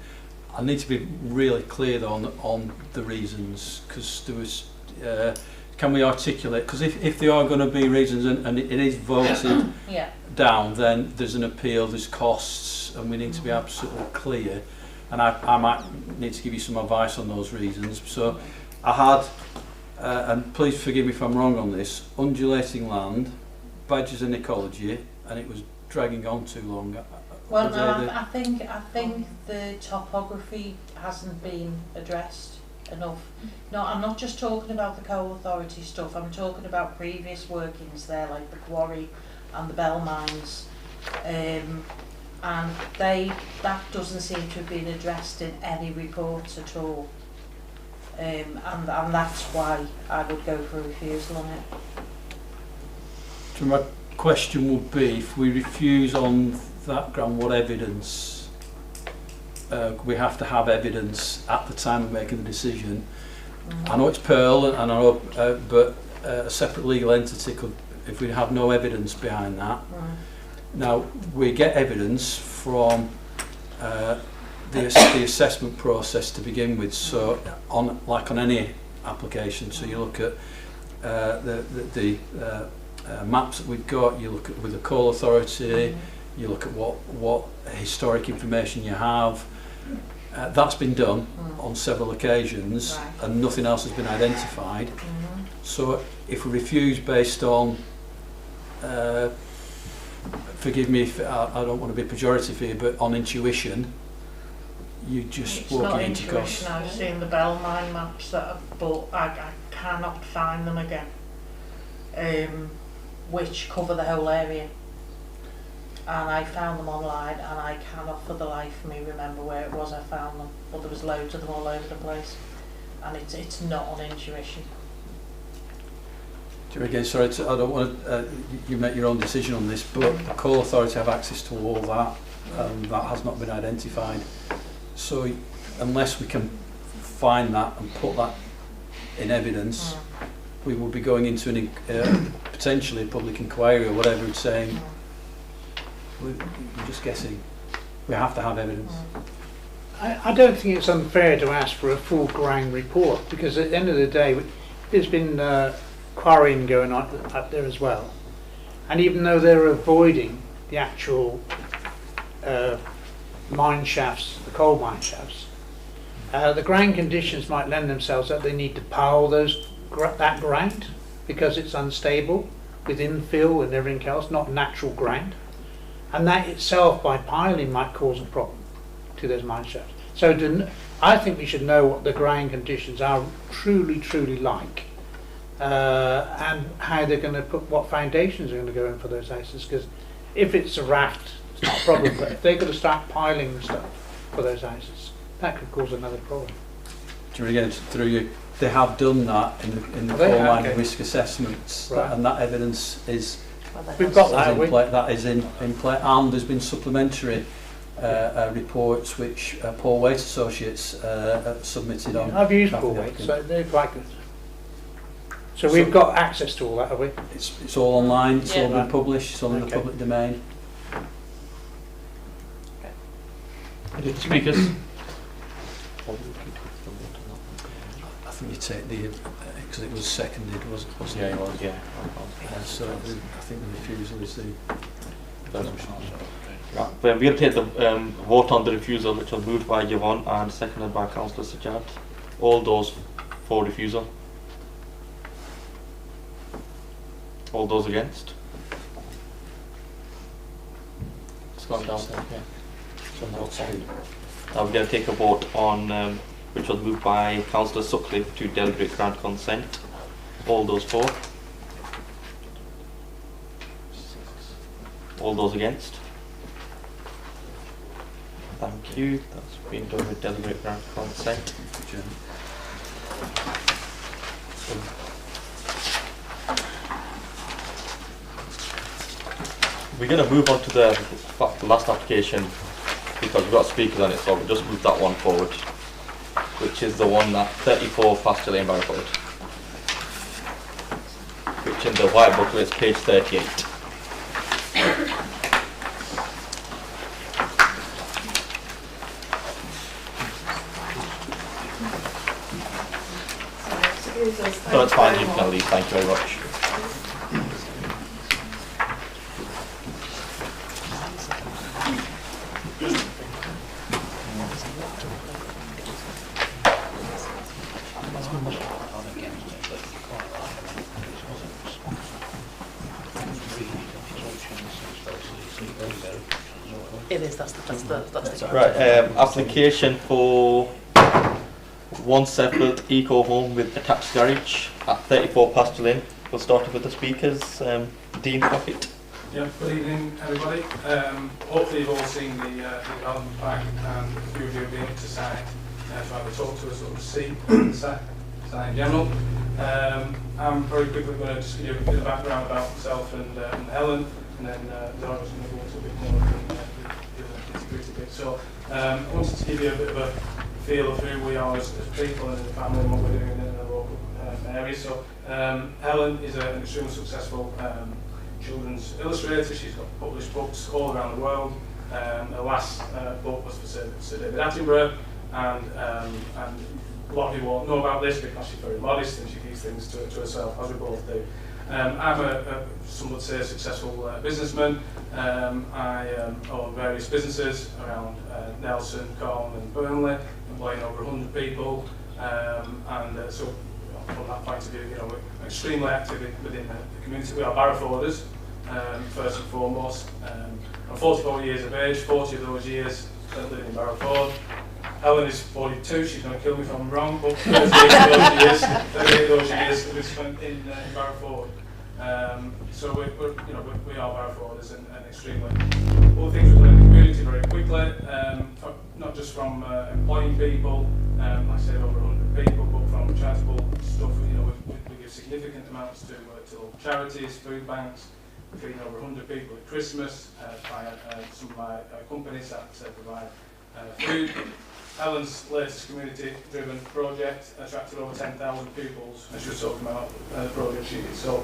I need to be really clear on the reasons, because there was. Can we articulate? Because if there are going to be reasons and it is voted Yeah. down, then there's an appeal, there's costs, and we need to be absolutely clear. And I might need to give you some advice on those reasons. So I had, and please forgive me if I'm wrong on this, undulating land, badges and ecology, and it was dragging on too long. Well, no, I think the topography hasn't been addressed enough. No, I'm not just talking about the coal authority stuff. I'm talking about previous workings there, like the quarry and the bell mines, and that doesn't seem to have been addressed in any reports at all. And that's why I would go for a refusal on it. So my question would be, if we refuse on that ground, what evidence? We have to have evidence at the time of making the decision. I know it's Pearl, and I know, but a separate legal entity could, if we have no evidence behind that. Now, we get evidence from the assessment process to begin with. So, like on any application, so you look at the maps that we've got. You look at with the coal authority. You look at what historic information you have. That's been done on several occasions, and nothing else has been identified. So if we refuse based on, forgive me if I don't want to be pejorative here, but on intuition, you just walking into costs. It's not intuition. I've seen the bell mine maps but I cannot find them again, which cover the whole area. And I found them online, and I cannot for the life of me remember where it was I found them, but there was loads of them all over the place, and it's not on intuition. Again, sorry, I don't want to, you make your own decision on this, but the coal authority have access to all that, and that has not been identified. So unless we can find that and put that in evidence, we will be going into potentially a public inquiry or whatever, and saying, we're just guessing. We have to have evidence. I don't think it's unfair to ask for a full ground report, because at the end of the day, there's been quarrying going on up there as well. And even though they're avoiding the actual mine shafts, the coal mine shafts, the ground conditions might lend themselves that they need to pile that ground because it's unstable with infill and everything else, not natural ground. And that itself, by piling, might cause a problem to those mine shafts. So I think we should know what the ground conditions are truly like, and how they're going to put, what foundations are going to go in for those houses. Because if it's a raft, it's not a problem. But if they're going to start piling stuff for those houses, that could cause another problem. Again, through you, they have done that in the coal mine risk assessments, and that evidence is. We've got that. That is in play, and there's been supplementary reports which Paul Waite Associates submitted on. I've used Paul Waite, so they're quite good. So we've got access to all that, have we? It's all online. It's all been published. It's all in the public domain. Speakers. think you take the, because it was seconded, wasn't it? Yeah, it was, yeah. So I think the refusal is the motion. Right, we're going to take the vote on the refusal, which was moved by Yvonne and seconded by Councillor Sajjad. All those for refusal? All those against? It's gone down there, yeah. So now we're going to take a vote on, which was moved by Councillor Sutcliffe to deliberate grant consent. All those for? All those against? Thank you. That's been done with deliberate grant consent. We're going to move on to the last application because we've got speakers on it, so we'll just move that one forward, which is the one at 34 Pasture Lane, Barrowford, which in the white booklet is page 38. So that's fine, you can leave, thank you very much. It is, that's the Right, application for one separate eco home with attached garage at 34 Pasture Lane. We'll start off with the speakers. Dean Profit. Yeah, good evening everybody. Hopefully you've all seen the development pack and a few of you have been up to site to have a talk to us or see the site in general. I'm very quickly going to just give you a bit of background about myself and Helen, and then Dara's going to go into a bit more of the nitty-gritty bit. So I wanted to give you a bit of a feel of who we are as people and as a family and what we're doing in the local area. So Helen is an extremely successful children's illustrator. She's got published books all around the world. Her last book was for Sir David Attenborough, and a lot of you won't know about this because she's very modest and she keeps things to herself, as we both do. I'm some would say, a successful businessman. I own various businesses around Nelson, Colne and Burnley, employing over 100 people, so from that point of view, we're extremely active within the community. We are Barrowforders, first and foremost. I'm 44 years of age, 40 of those years spent living in Barrowford. Helen is 42, she's going to kill me if I'm wrong, but 38 of those years we've spent in Barrowford. So we are Barrowforders and extremely all the things we've done in the community very quickly, not just from employing people, like I said, over 100 people, but from charitable stuff. We give significant amounts to local charities, food banks. We're feeding over 100 people at Christmas via some of my companies that provide food. Helen's latest community-driven project attracted over 10,000 pupils, as she was talking about the project she did. So,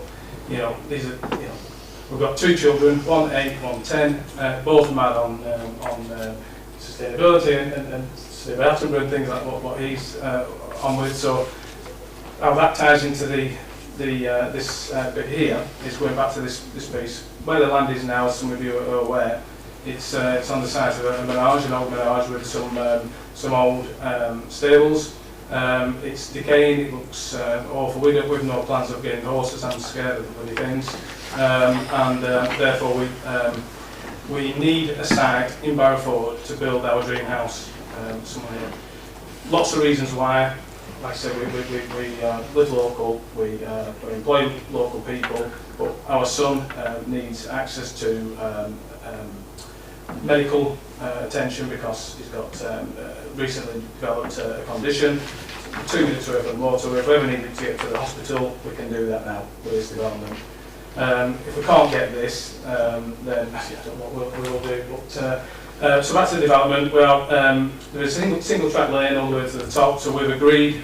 these are, we've got two children, one 8, one 10, both mad on sustainability and Steve Attenborough and things like what he's on with. So, how that ties into this bit here is going back to this piece. Where the land is now, as some of you are aware, it's on the site of an old menage with some old stables. It's decaying, it looks awful. We've no plans of getting horses, I'm scared of the bloody things. Therefore we need a site in Barrowford to build our dream house somewhere here. Lots of reasons why. Like I said, we live local, we employ local people, but our son needs access to medical attention because he's got recently developed a condition. 2 minutes away from the motorway. If we ever needed to get to the hospital, we can do that now with this development. If we can't get this, then I don't know what we will do. But so back to the development. Well, there is a single track lane all the way to the top. So we've agreed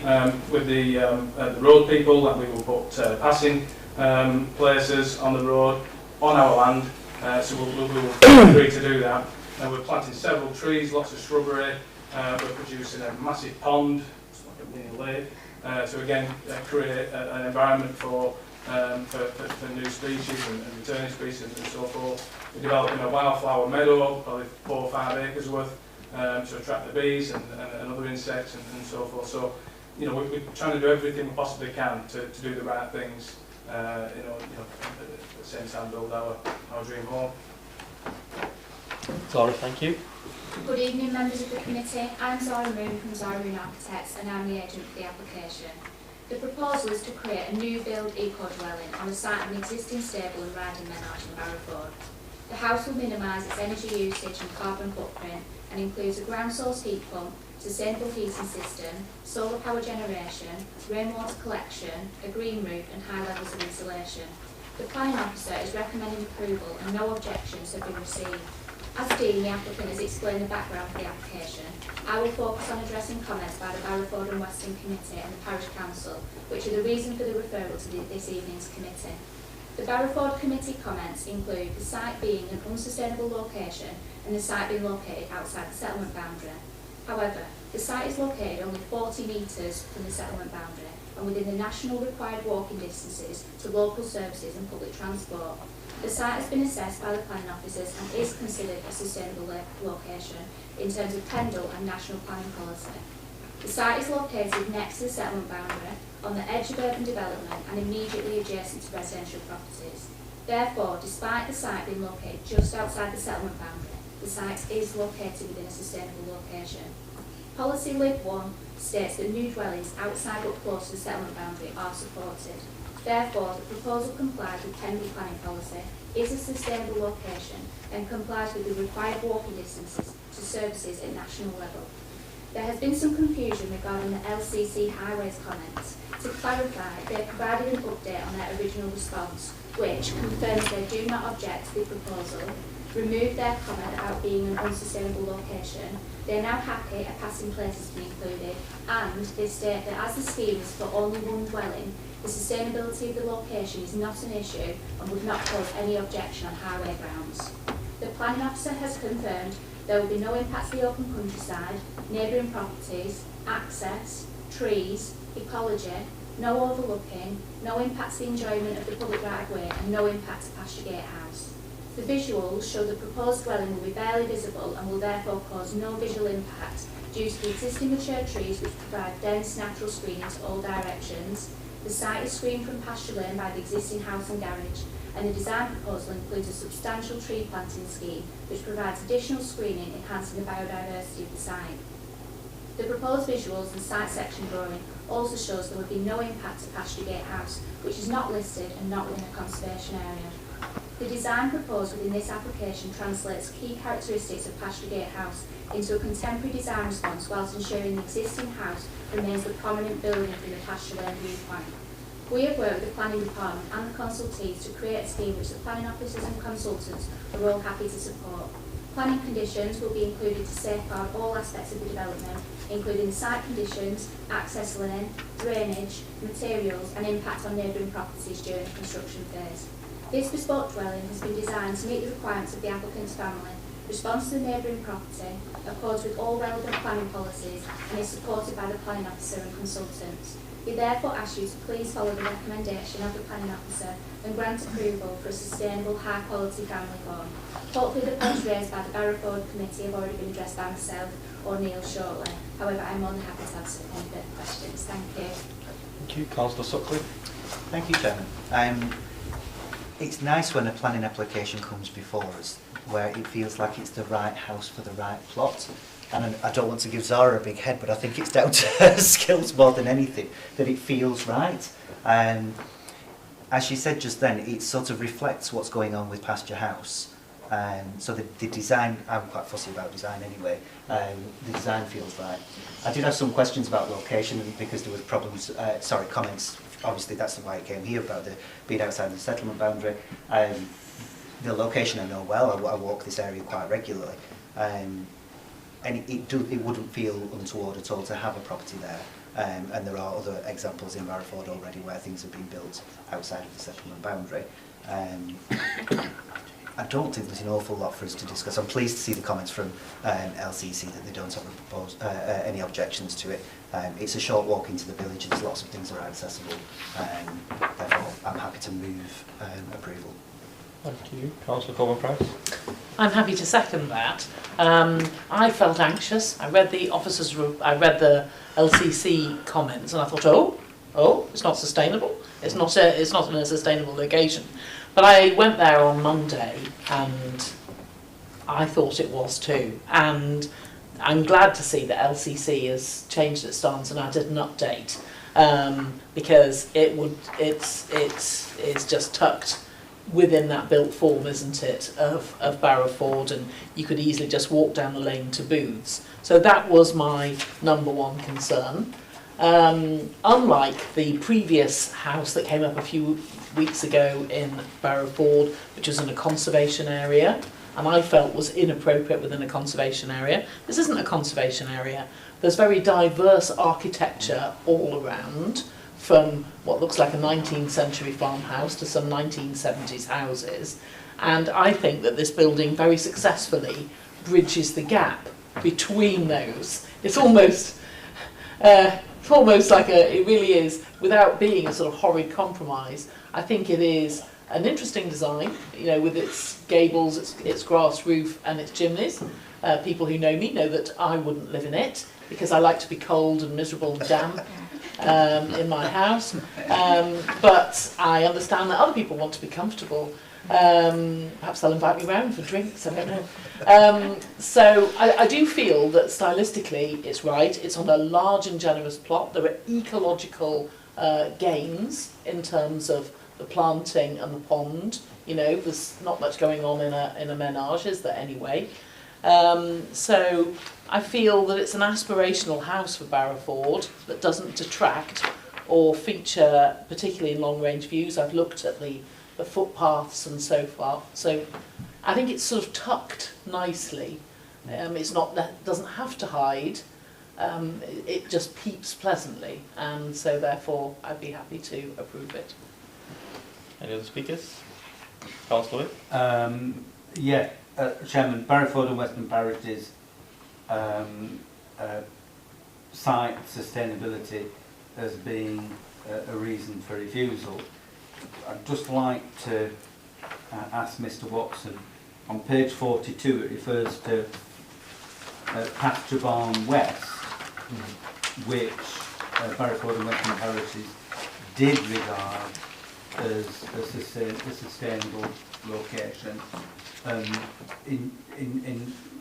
with the road people that we will put passing places on the road on our land. So we will agree to do that. We're planting several trees, lots of shrubbery. We're producing a massive pond, it's like a mini lake, to again create an environment for new species and returning species and so forth. We're developing a wildflower meadow, probably 4 or 5 acres worth, to attract the bees and other insects and so forth. So, you know, we're trying to do everything we possibly can to do the right things, at the same time build our dream home. Zara, thank you. Good evening, members of the committee. I'm Zara Moon from Zara Moon Architects, and I'm the agent for the application. The proposal is to create a new build eco-dwelling on the site of an existing stable and riding menage in Barrowford. The house will minimise its energy usage and carbon footprint and includes a ground source heat pump, sustainable heating system, solar power generation, rainwater collection, a green roof and high levels of insulation. The planning officer is recommending approval and no objections have been received. As Dean, the applicant has explained the background for the application, I will focus on addressing comments by the Barrowford and Western Committee and the Parish Council, which are the reason for the referral to this evening's committee. The Barrowford Committee comments include the site being an unsustainable location and the site being located outside the settlement boundary. However, the site is located only 40 metres from the settlement boundary and within the national required walking distances to local services and public transport. The site has been assessed by the planning officers and is considered a sustainable location in terms of Pendle and national planning policy. The site is located next to the settlement boundary, on the edge of urban development and immediately adjacent to residential properties. Therefore, despite the site being located just outside the settlement boundary, the site is located within a sustainable location. Policy Lib 1 states that new dwellings outside but close to the settlement boundary are supported. Therefore, the proposal complies with Pendle planning policy, is a sustainable location and complies with the required walking distances to services at national level. There has been some confusion regarding the LCC Highways comments. To clarify, they have provided an update on their original response, which confirms they do not object to the proposal, removed their comment about being an unsustainable location. They are now happy a passing places to be included, and they state that as the scheme is for only one dwelling, the sustainability of the location is not an issue and would not cause any objection on highway grounds. The planning officer has confirmed there will be no impact to the open countryside, neighbouring properties, access, trees, ecology, no overlooking, no impact to the enjoyment of the public right-of-way and no impact to Pasture Gate House. The visuals show the proposed dwelling will be barely visible and will therefore cause no visual impact due to the existing mature trees which provide dense natural screening to all directions. The site is screened from pasture lane by the existing house and garage, and the design proposal includes a substantial tree planting scheme which provides additional screening, enhancing the biodiversity of the site. The proposed visuals and site section drawing also shows there would be no impact to Pasture Gate House, which is not listed and not within a conservation area. The design proposed within this application translates key characteristics of Pasture Gate House into a contemporary design response whilst ensuring the existing house remains the prominent building from the pasture lane viewpoint. We have worked with the planning department and the consultees to create a scheme which the planning officers and consultants are all happy to support. Planning conditions will be included to safeguard all aspects of the development, including the site conditions, access lane, drainage, materials and impact on neighbouring properties during the construction phase. This bespoke dwelling has been designed to meet the requirements of the applicant's family, responds to the neighbouring property, accords with all relevant planning policies and is supported by the planning officer and consultants. We therefore ask you to please follow the recommendation of the planning officer and grant approval for a sustainable, high-quality family home. Hopefully the points raised by the Barrowford Committee have already been addressed by myself or Neil shortly. However, I'm more than happy to answer any further questions. Thank you. Thank you. Councillor Sutcliffe. Thank you, Chairman. It's nice when a planning application comes before us where it feels like it's the right house for the right plot. And I don't want to give Zara a big head, but I think it's down to her skills more than anything, that it feels right. As she said just then, it sort of reflects what's going on with Pasture House. So the design, I'm quite fussy about design anyway, the design feels right. I did have some questions about location because there was problems, comments, obviously that's why it came here, about the being outside the settlement boundary. The location I know well, I walk this area quite regularly. And it wouldn't feel untoward at all to have a property there. And there are other examples in Barrowford already where things have been built outside of the settlement boundary. I don't think there's an awful lot for us to discuss. I'm pleased to see the comments from LCC that they don't have any objections to it. It's a short walk into the village, and there's lots of things that are accessible. Therefore, I'm happy to move approval. Thank you. Councillor Coleman-Price. I'm happy to second that. I felt anxious. I read the LCC comments, and I thought, oh, it's not sustainable. It's not in a sustainable location. But I went there on Monday, and I thought it was too. And I'm glad to see that LCC has changed its stance and added an update, because it's just tucked within that built form, isn't it, of Barrow Ford, and you could easily just walk down the lane to booths. So that was my number one concern. Unlike the previous house that came up a few weeks ago in Barrow Ford, which was in a conservation area, and I felt was inappropriate within a conservation area. This isn't a conservation area. There's very diverse architecture all around, from what looks like a 19th century farmhouse to some 1970s houses. And I think that this building very successfully bridges the gap between those. It's almost like it really is, without being a sort of horrid compromise. I think it is an interesting design, with its gables, its grass roof and its chimneys. People who know me know that I wouldn't live in it because I like to be cold and miserable and damp in my house. But I understand that other people want to be comfortable. Perhaps they'll invite me round for drinks, I don't know. So I do feel that stylistically it's right. It's on a large and generous plot. There are ecological gains in terms of the planting and the pond. There's not much going on in a menage, is there anyway? So I feel that it's an aspirational house for Barrow Ford that doesn't detract or feature particularly in long-range views. I've looked at the footpaths and so far. So I think it's sort of tucked nicely. It's not that doesn't have to hide. It just peeps pleasantly, and so therefore I'd be happy to approve it. Any other speakers? Councillor? Chairman, Barrow Ford and Western Parities cite sustainability as being a reason for refusal. I'd just like to ask Mr Watson, on page 42 it refers to Pasture Barn West, which Barrow Ford and Western Parities did regard as a sustainable location. In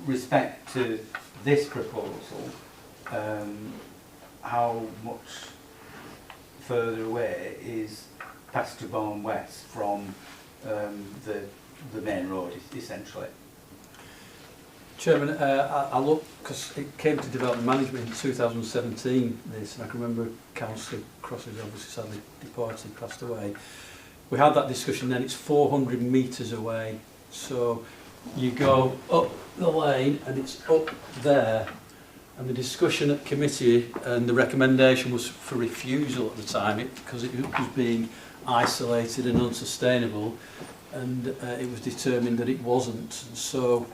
respect to this proposal, how much further away is Pasture Barn West from the main road, essentially? Chairman, I look, because it came to development management in 2017, this, and I can remember Councillor Cross, who's obviously sadly departed, passed away. We had that discussion then. It's 400 metres away, so you go up the lane and it's up there, and the discussion at committee and the recommendation was for refusal at the time because it was being isolated and unsustainable, and it was determined that it wasn't. So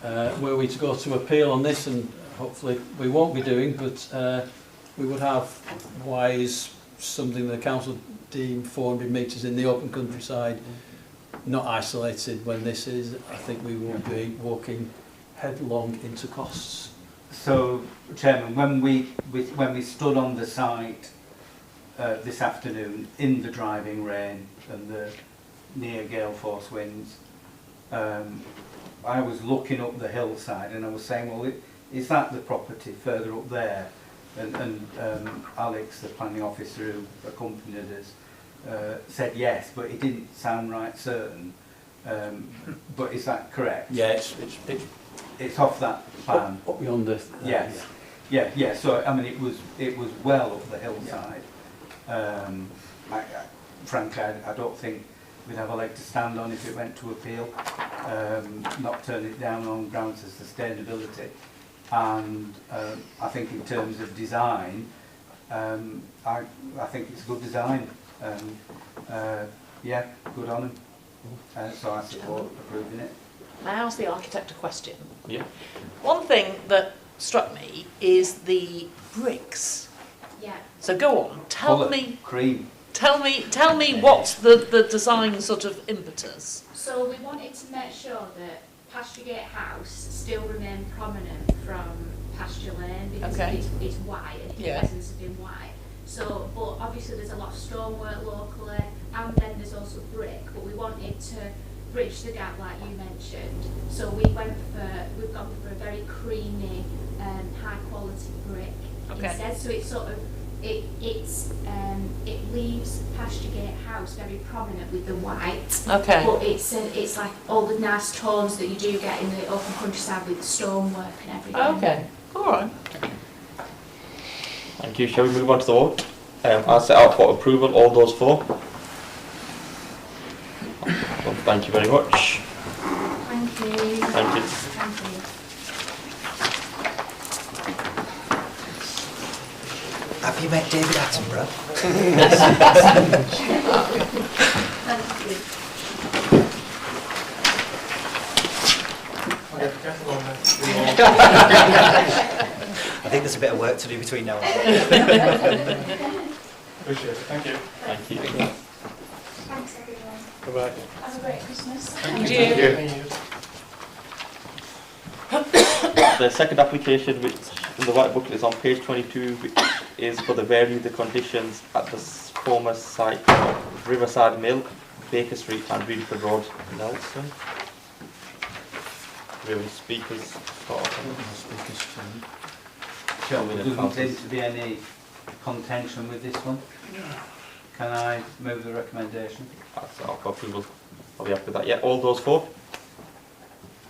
were we to go to appeal on this, and hopefully we won't be doing, but we would have why is something the council deemed 400 metres in the open countryside not isolated when this is. I think we will be walking headlong into costs. So, Chairman, when we stood on the site this afternoon in the driving rain and the near gale force winds, I was looking up the hillside and I was saying, well, is that the property further up there? And Alex, the planning officer who accompanied us, said yes, but it didn't sound right certain. But is that correct? Yeah, it's off that plan. Up beyond the. Yes. Yeah. So I mean, it was well up the hillside. Frankly, I don't think we'd have a leg to stand on if it went to appeal. Not turn it down on grounds of sustainability. And I think in terms of design, I think it's a good design. Yeah, good on them. So I support approving it. May I ask the architect a question? Yeah. One thing that struck me is the bricks. Yeah. So go on, tell me. Cream. Tell me what's the design sort of impetus. So we wanted to make sure that Pasturgate House still remained prominent from Pasture Lane because it's white and its residents have been white. So, but obviously there's a lot of stonework locally, and then there's also brick. But we wanted to bridge the gap, like you mentioned. So we've gone for a very creamy, high quality brick instead. So it's sort of it leaves Pasturgate House very prominent with the white. Okay. But it's like all the nice tones that you do get in the open countryside with the stonework and everything. Okay. All right. Thank you. Shall we move on to the vote? I'll set out for approval. All those for? Well, thank you very much. Thank you. Thank you. Thank you. Have you met David Attenborough? Thank you. I think there's a bit of work to do between now and then. Appreciate it. Thank you. Thank you. Thanks everyone. Bye-bye. Have a great Christmas. Thank you. The second application, which in the white booklet is on page 22, which is for the vary the conditions at the former site of Riverside Mill, Baker Street and Reedford Road, Nelson. Do we have any speakers? Sure, there doesn't seem to be any contention with this one. Can I move the recommendation? That's our approval. Are we happy with that? Yeah, all those for?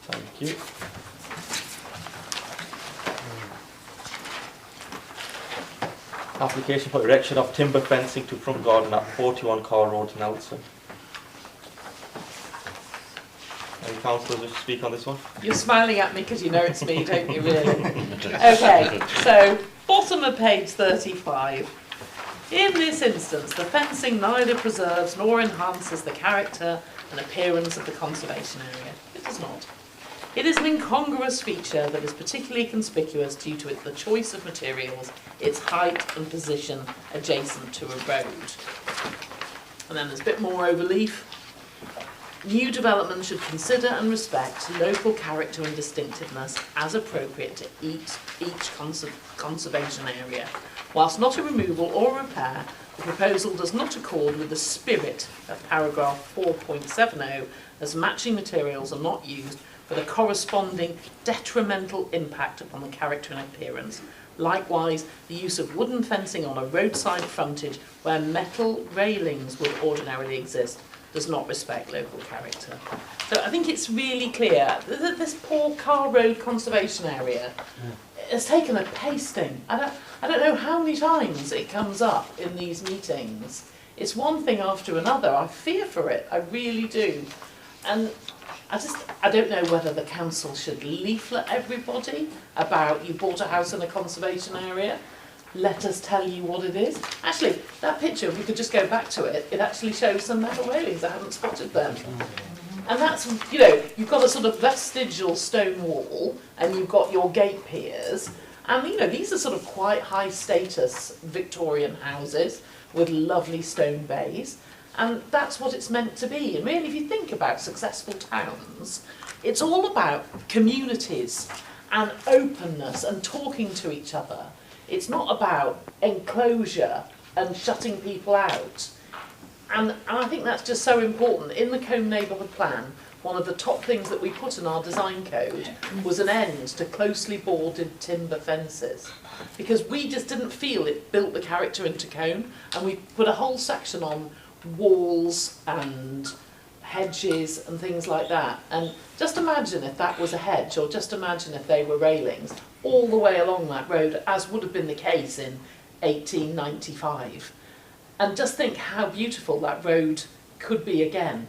Thank you. Application for erection of timber fencing to front garden at 41 Carr Road, Nelson. Any councillors wish to speak on this one? You're smiling at me because you know it's me, don't you, really? Okay, so bottom of page 35. In this instance, the fencing neither preserves nor enhances the character and appearance of the conservation area. It does not. It is an incongruous feature that is particularly conspicuous due to the choice of materials, its height and position adjacent to a road. And then there's a bit more overleaf. New development should consider and respect local character and distinctiveness as appropriate to each conservation area. Whilst not a removal or repair, the proposal does not accord with the spirit of paragraph 4.70 as matching materials are not used for the corresponding detrimental impact upon the character and appearance. Likewise, the use of wooden fencing on a roadside frontage where metal railings would ordinarily exist does not respect local character. So I think it's really clear that this poor Carr Road conservation area has taken a pasting. I don't know how many times it comes up in these meetings. It's one thing after another. I fear for it, I really do. And I don't know whether the council should leaflet everybody about you bought a house in a conservation area. Let us tell you what it is. Actually, that picture, if we could just go back to it, it actually shows some metal railings. I haven't spotted them. And that's, you know, you've got a sort of vestigial stone wall and you've got your gate piers. And, you know, these are sort of quite high status Victorian houses with lovely stone bays. And that's what it's meant to be. And really, if you think about successful towns, it's all about communities and openness and talking to each other. It's not about enclosure and shutting people out. And I think that's just so important. In the Combe Neighbourhood Plan, one of the top things that we put in our design code was an end to closely boarded timber fences. Because we just didn't feel it built the character into Combe, and we put a whole section on walls and hedges and things like that. And just imagine if that was a hedge, or just imagine if they were railings all the way along that road, as would have been the case in 1895. And just think how beautiful that road could be again.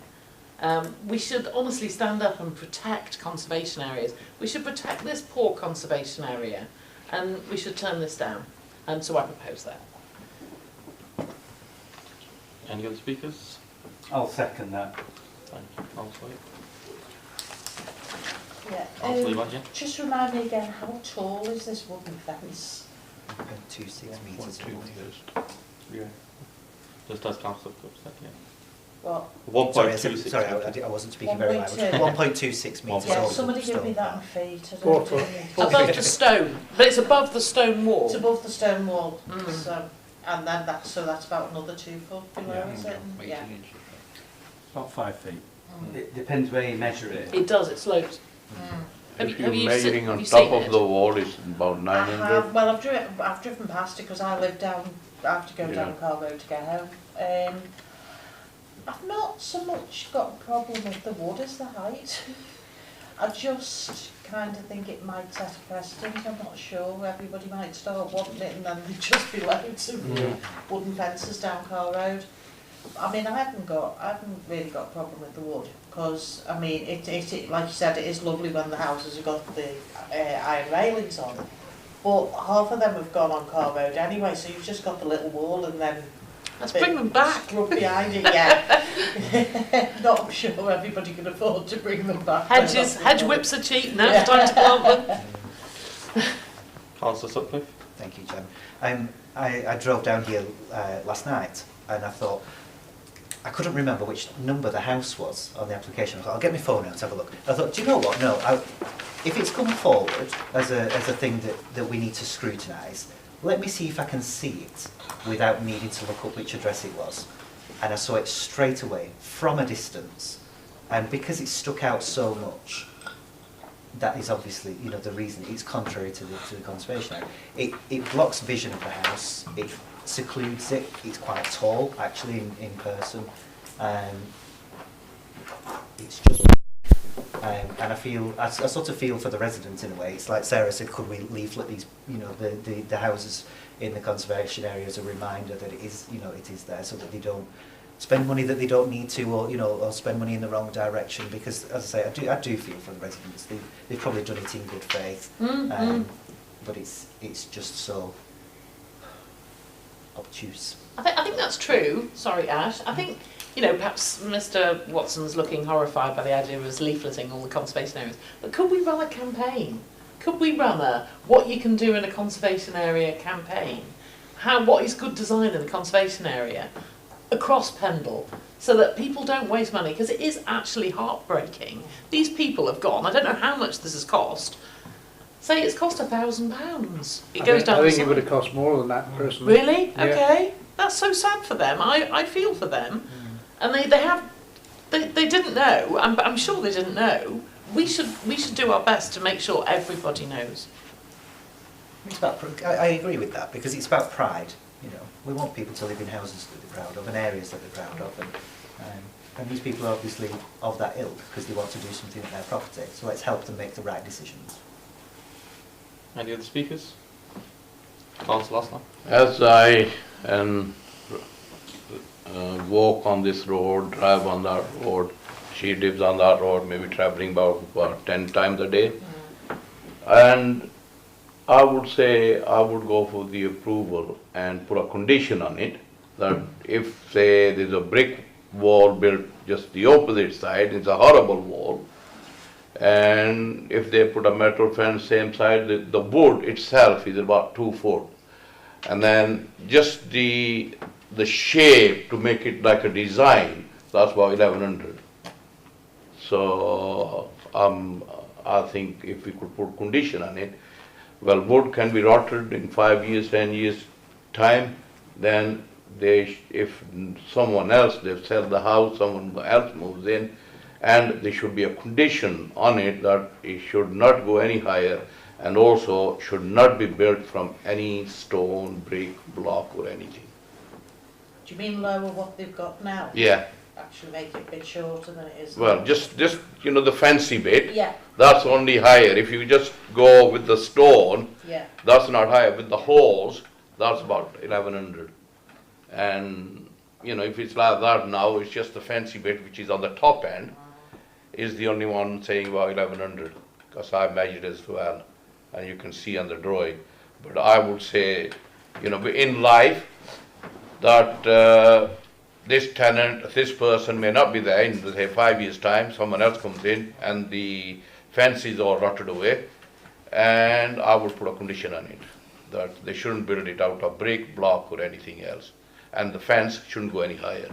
We should honestly stand up and protect conservation areas. We should protect this poor conservation area, and we should turn this down. And so I propose that. Any other speakers? I'll second that. Thank you, Councillor. Yeah. Councillor Ivan, Just remind me again, how tall is this wooden fence? 1.26 metres. 1.2 metres. Yeah. Just as Councillor Cook said, yeah. What? 1.26. Sorry, I wasn't speaking very loud. 1.2. 1.26 metres. Yeah, over somebody the give me stone. that in feet. I don't 4 know. foot. Above the stone, but it's above the stone wall. It's above the stone wall. Mm. So, and then that's about another 2 foot below, Yeah. is it? Yeah. About 5 feet. It depends where you measure it. It does, it slopes. Have If you- you're have you measuring have on you top seen of it? the wall, it's about 900. I have, well, I've driven past it because I live down, I have to go down Carl Road to get home. I've not so much got a problem with the wood as the height. I just kind of think it might set a precedent. I'm not sure. Everybody might start wanting it and then there'd just be loads of wooden fences down Carl Road. I mean, I haven't really got a problem with the wood because, I mean, it like you said, it is lovely when the houses have got the iron railings on. But half of them have gone on Carl Road anyway, so you've just got the little wall and then Let's bring them back. scrub behind it, yeah. Not sure everybody can afford to bring them back. Hedge whips are cheap, now it's time to plant them. Councillor Sutcliffe. Thank you, Jem. I drove down here last night and I thought, I couldn't remember which number the house was on the application. I thought, I'll get my phone out to have a look. I thought, do you know what? No, if it's come forward as a thing that we need to scrutinise, let me see if I can see it without needing to look up which address it was. And I saw it straight away from a distance. And because it stuck out so much, that is obviously, you know, the reason. It's contrary to the Conservation Act. It blocks vision of the house. It secludes it. It's quite tall, actually, in person. It's just, and I sort of feel for the residents in a way. It's like Sarah said, could we leaflet these, you know, the houses in the conservation area as a reminder that it is, you know, it is there, so that they don't spend money that they don't need to, or, you know, or spend money in the wrong direction. Because, as I say, I do feel for the residents. They've probably done it in good faith, but it's just so obtuse. I think that's true. Sorry, Ash. I think, you know, perhaps Mr. Watson's looking horrified by the idea of us leafleting all the conservation areas. But could we run a campaign? Could we run a what you can do in a conservation area campaign? What is good design in a conservation area across Pendle, so that people don't waste money? Because it is actually heartbreaking. These people have gone. I don't know how much this has cost. Say it's cost £1,000. It goes down. I the think it side. would have cost more than that, personally. Really? Yeah. Okay. That's so sad for them. I feel for them. And they didn't know. I'm sure they didn't know. We should do our best to make sure everybody knows. It's about, I agree with that, because it's about pride. You know, we want people to live in houses that they're proud of and areas that they're proud of, and these people are obviously of that ilk because they want to do something with their property. So let's help them make the right decisions. Any other speakers? Councillor Losner. As I walk on this road, drive on that road, she lives on that road, maybe traveling about 10 times a day. And I would say I would go for the approval and put a condition on it that if, say, there's a brick wall built just the opposite side, it's a horrible wall, and if they put a metal fence same side, the wood itself is about 2 foot, and then just the shape to make it like a design, that's about 1100. So I think if we could put condition on it, well, wood can be rotted in 5 years, 10 years time, then if someone else, they sell the house, someone else moves in, and there should be a condition on it that it should not go any higher, and also should not be built from any stone, brick, block or anything. Do you mean lower what they've got now? Yeah. Actually make it a bit shorter than it is now? Well, just you know, the fancy bit, Yeah. that's only higher. If you just go with the stone, Yeah. that's not higher. With the holes, that's about 1100. And you know, if it's like that now, it's just the fancy bit which is on the top end, is the only one saying about 1100, because I measured as well, and you can see on the drawing. But I would say, you know, in life, that this tenant, this person may not be there in, say, 5 years' time, someone else comes in, and the fence is all rotted away, and I would put a condition on it that they shouldn't build it out of brick, block or anything else, and the fence shouldn't go any higher.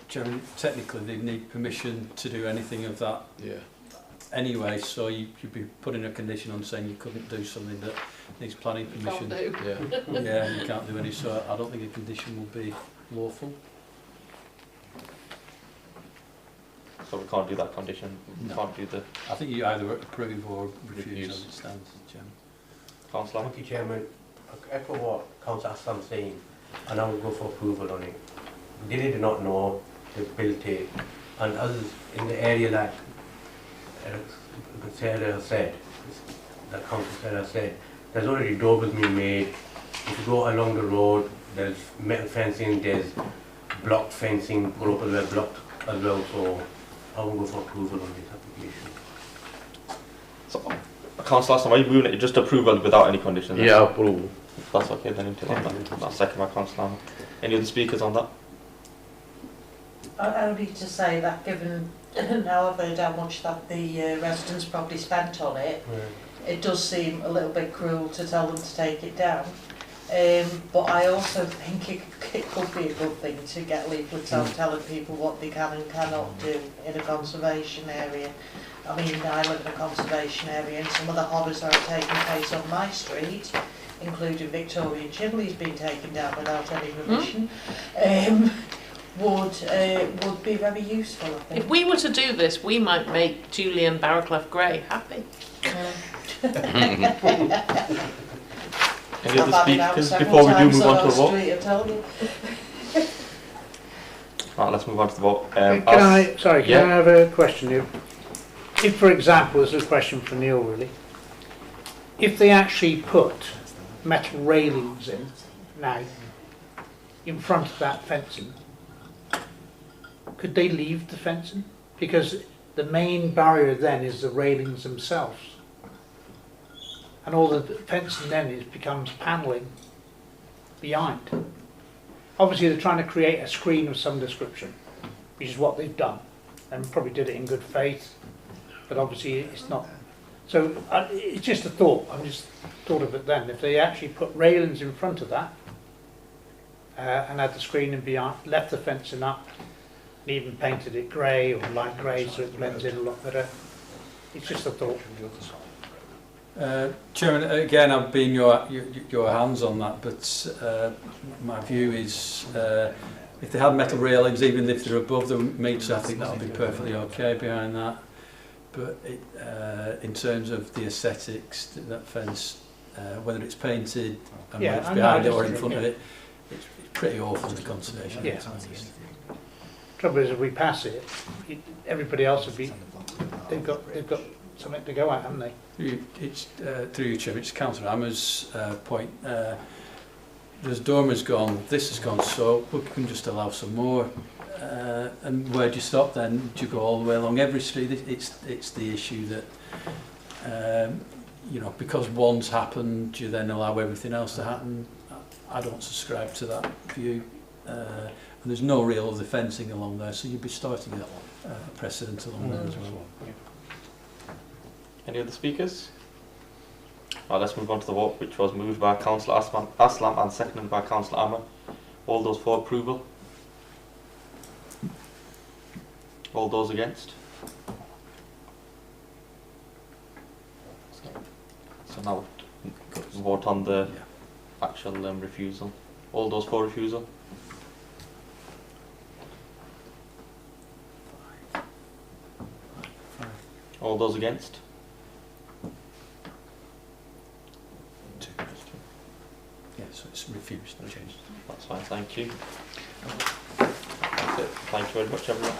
Chairman, technically they need permission to do anything of that anyway, so you'd be putting a condition on saying you couldn't do something that needs planning permission. Yeah, you can't do any, so I don't think a condition will be lawful. So we can't do that condition. We can't do the. I think you either approve or refuse as it stands, Chairman. Councillor. Thank you, Chairman. I echo what Councillor Aslam saying, and I will go for approval on it. They did not know they built it, and others in the area like Sarah said, that Councillor Sarah said, there's already doorways being made. If you go along the road, there's metal fencing, there's blocked fencing, put up as well, blocked as well, so I will go for approval on this application. So, Councillor Aslam, are you moving it just approval without any conditions? Yeah, approval. That's okay, then until that's second by Councillor Ahmed. Any other speakers on that? Only to say that given now I've heard how much that the residents probably spent on it, it does seem a little bit cruel to tell them to take it down. But I also think it could be a good thing to get leaflets out telling people what they can and cannot do in a conservation area. I mean, I live in a conservation area and some of the horrors that are taking place on my street, including Victorian Chimneys being taken down without any permission, would be very useful, I think. If we were to do this, we might make Julian Barraclough Gray happy. Any other speakers before we do move on to the vote? Right, let's move on to the vote. Can I have a question here? If, for example, this is a question for Neil really, if they actually put metal railings in now, in front of that fencing, could they leave the fencing? Because the main barrier then is the railings themselves. And all the fencing then becomes panelling behind. Obviously they're trying to create a screen of some description, which is what they've done, and probably did it in good faith, but obviously it's not. So it's just a thought, I just thought of it then. If they actually put railings in front of that, and had the screening behind, left the fencing up, and even painted it grey or light grey so it blends in a lot better. It's just a thought. Chairman, again, I've been your hands on that, but my view is if they had metal railings, even if they're above the metres, I think that would be perfectly okay behind that. But in terms of the aesthetics, that fence, whether it's painted and whether it's behind it or in front of it, it's pretty awful to conservation. Yeah. Trouble is, if we pass it, everybody else would be. They've got something to go at, haven't they? It's through you, Chair. It's Councillor Hammer's point. There's dormers gone, this has gone, so we can just allow some more. And where do you stop then? Do you go all the way along every street? It's the issue that you know, because one's happened, do you then allow everything else to happen? I don't subscribe to that view. And there's no real other fencing along there, so you'd be starting a precedent along there as well. Any other speakers? Right, let's move on to the vote, which was moved by Councillor Aslam and seconded by Councillor Ahmed. All those for approval? All those against? So now we vote on the actual refusal. All those for refusal? All those against? Yeah, so it's refused. That's fine, thank you. That's it. Thank you very much, everyone.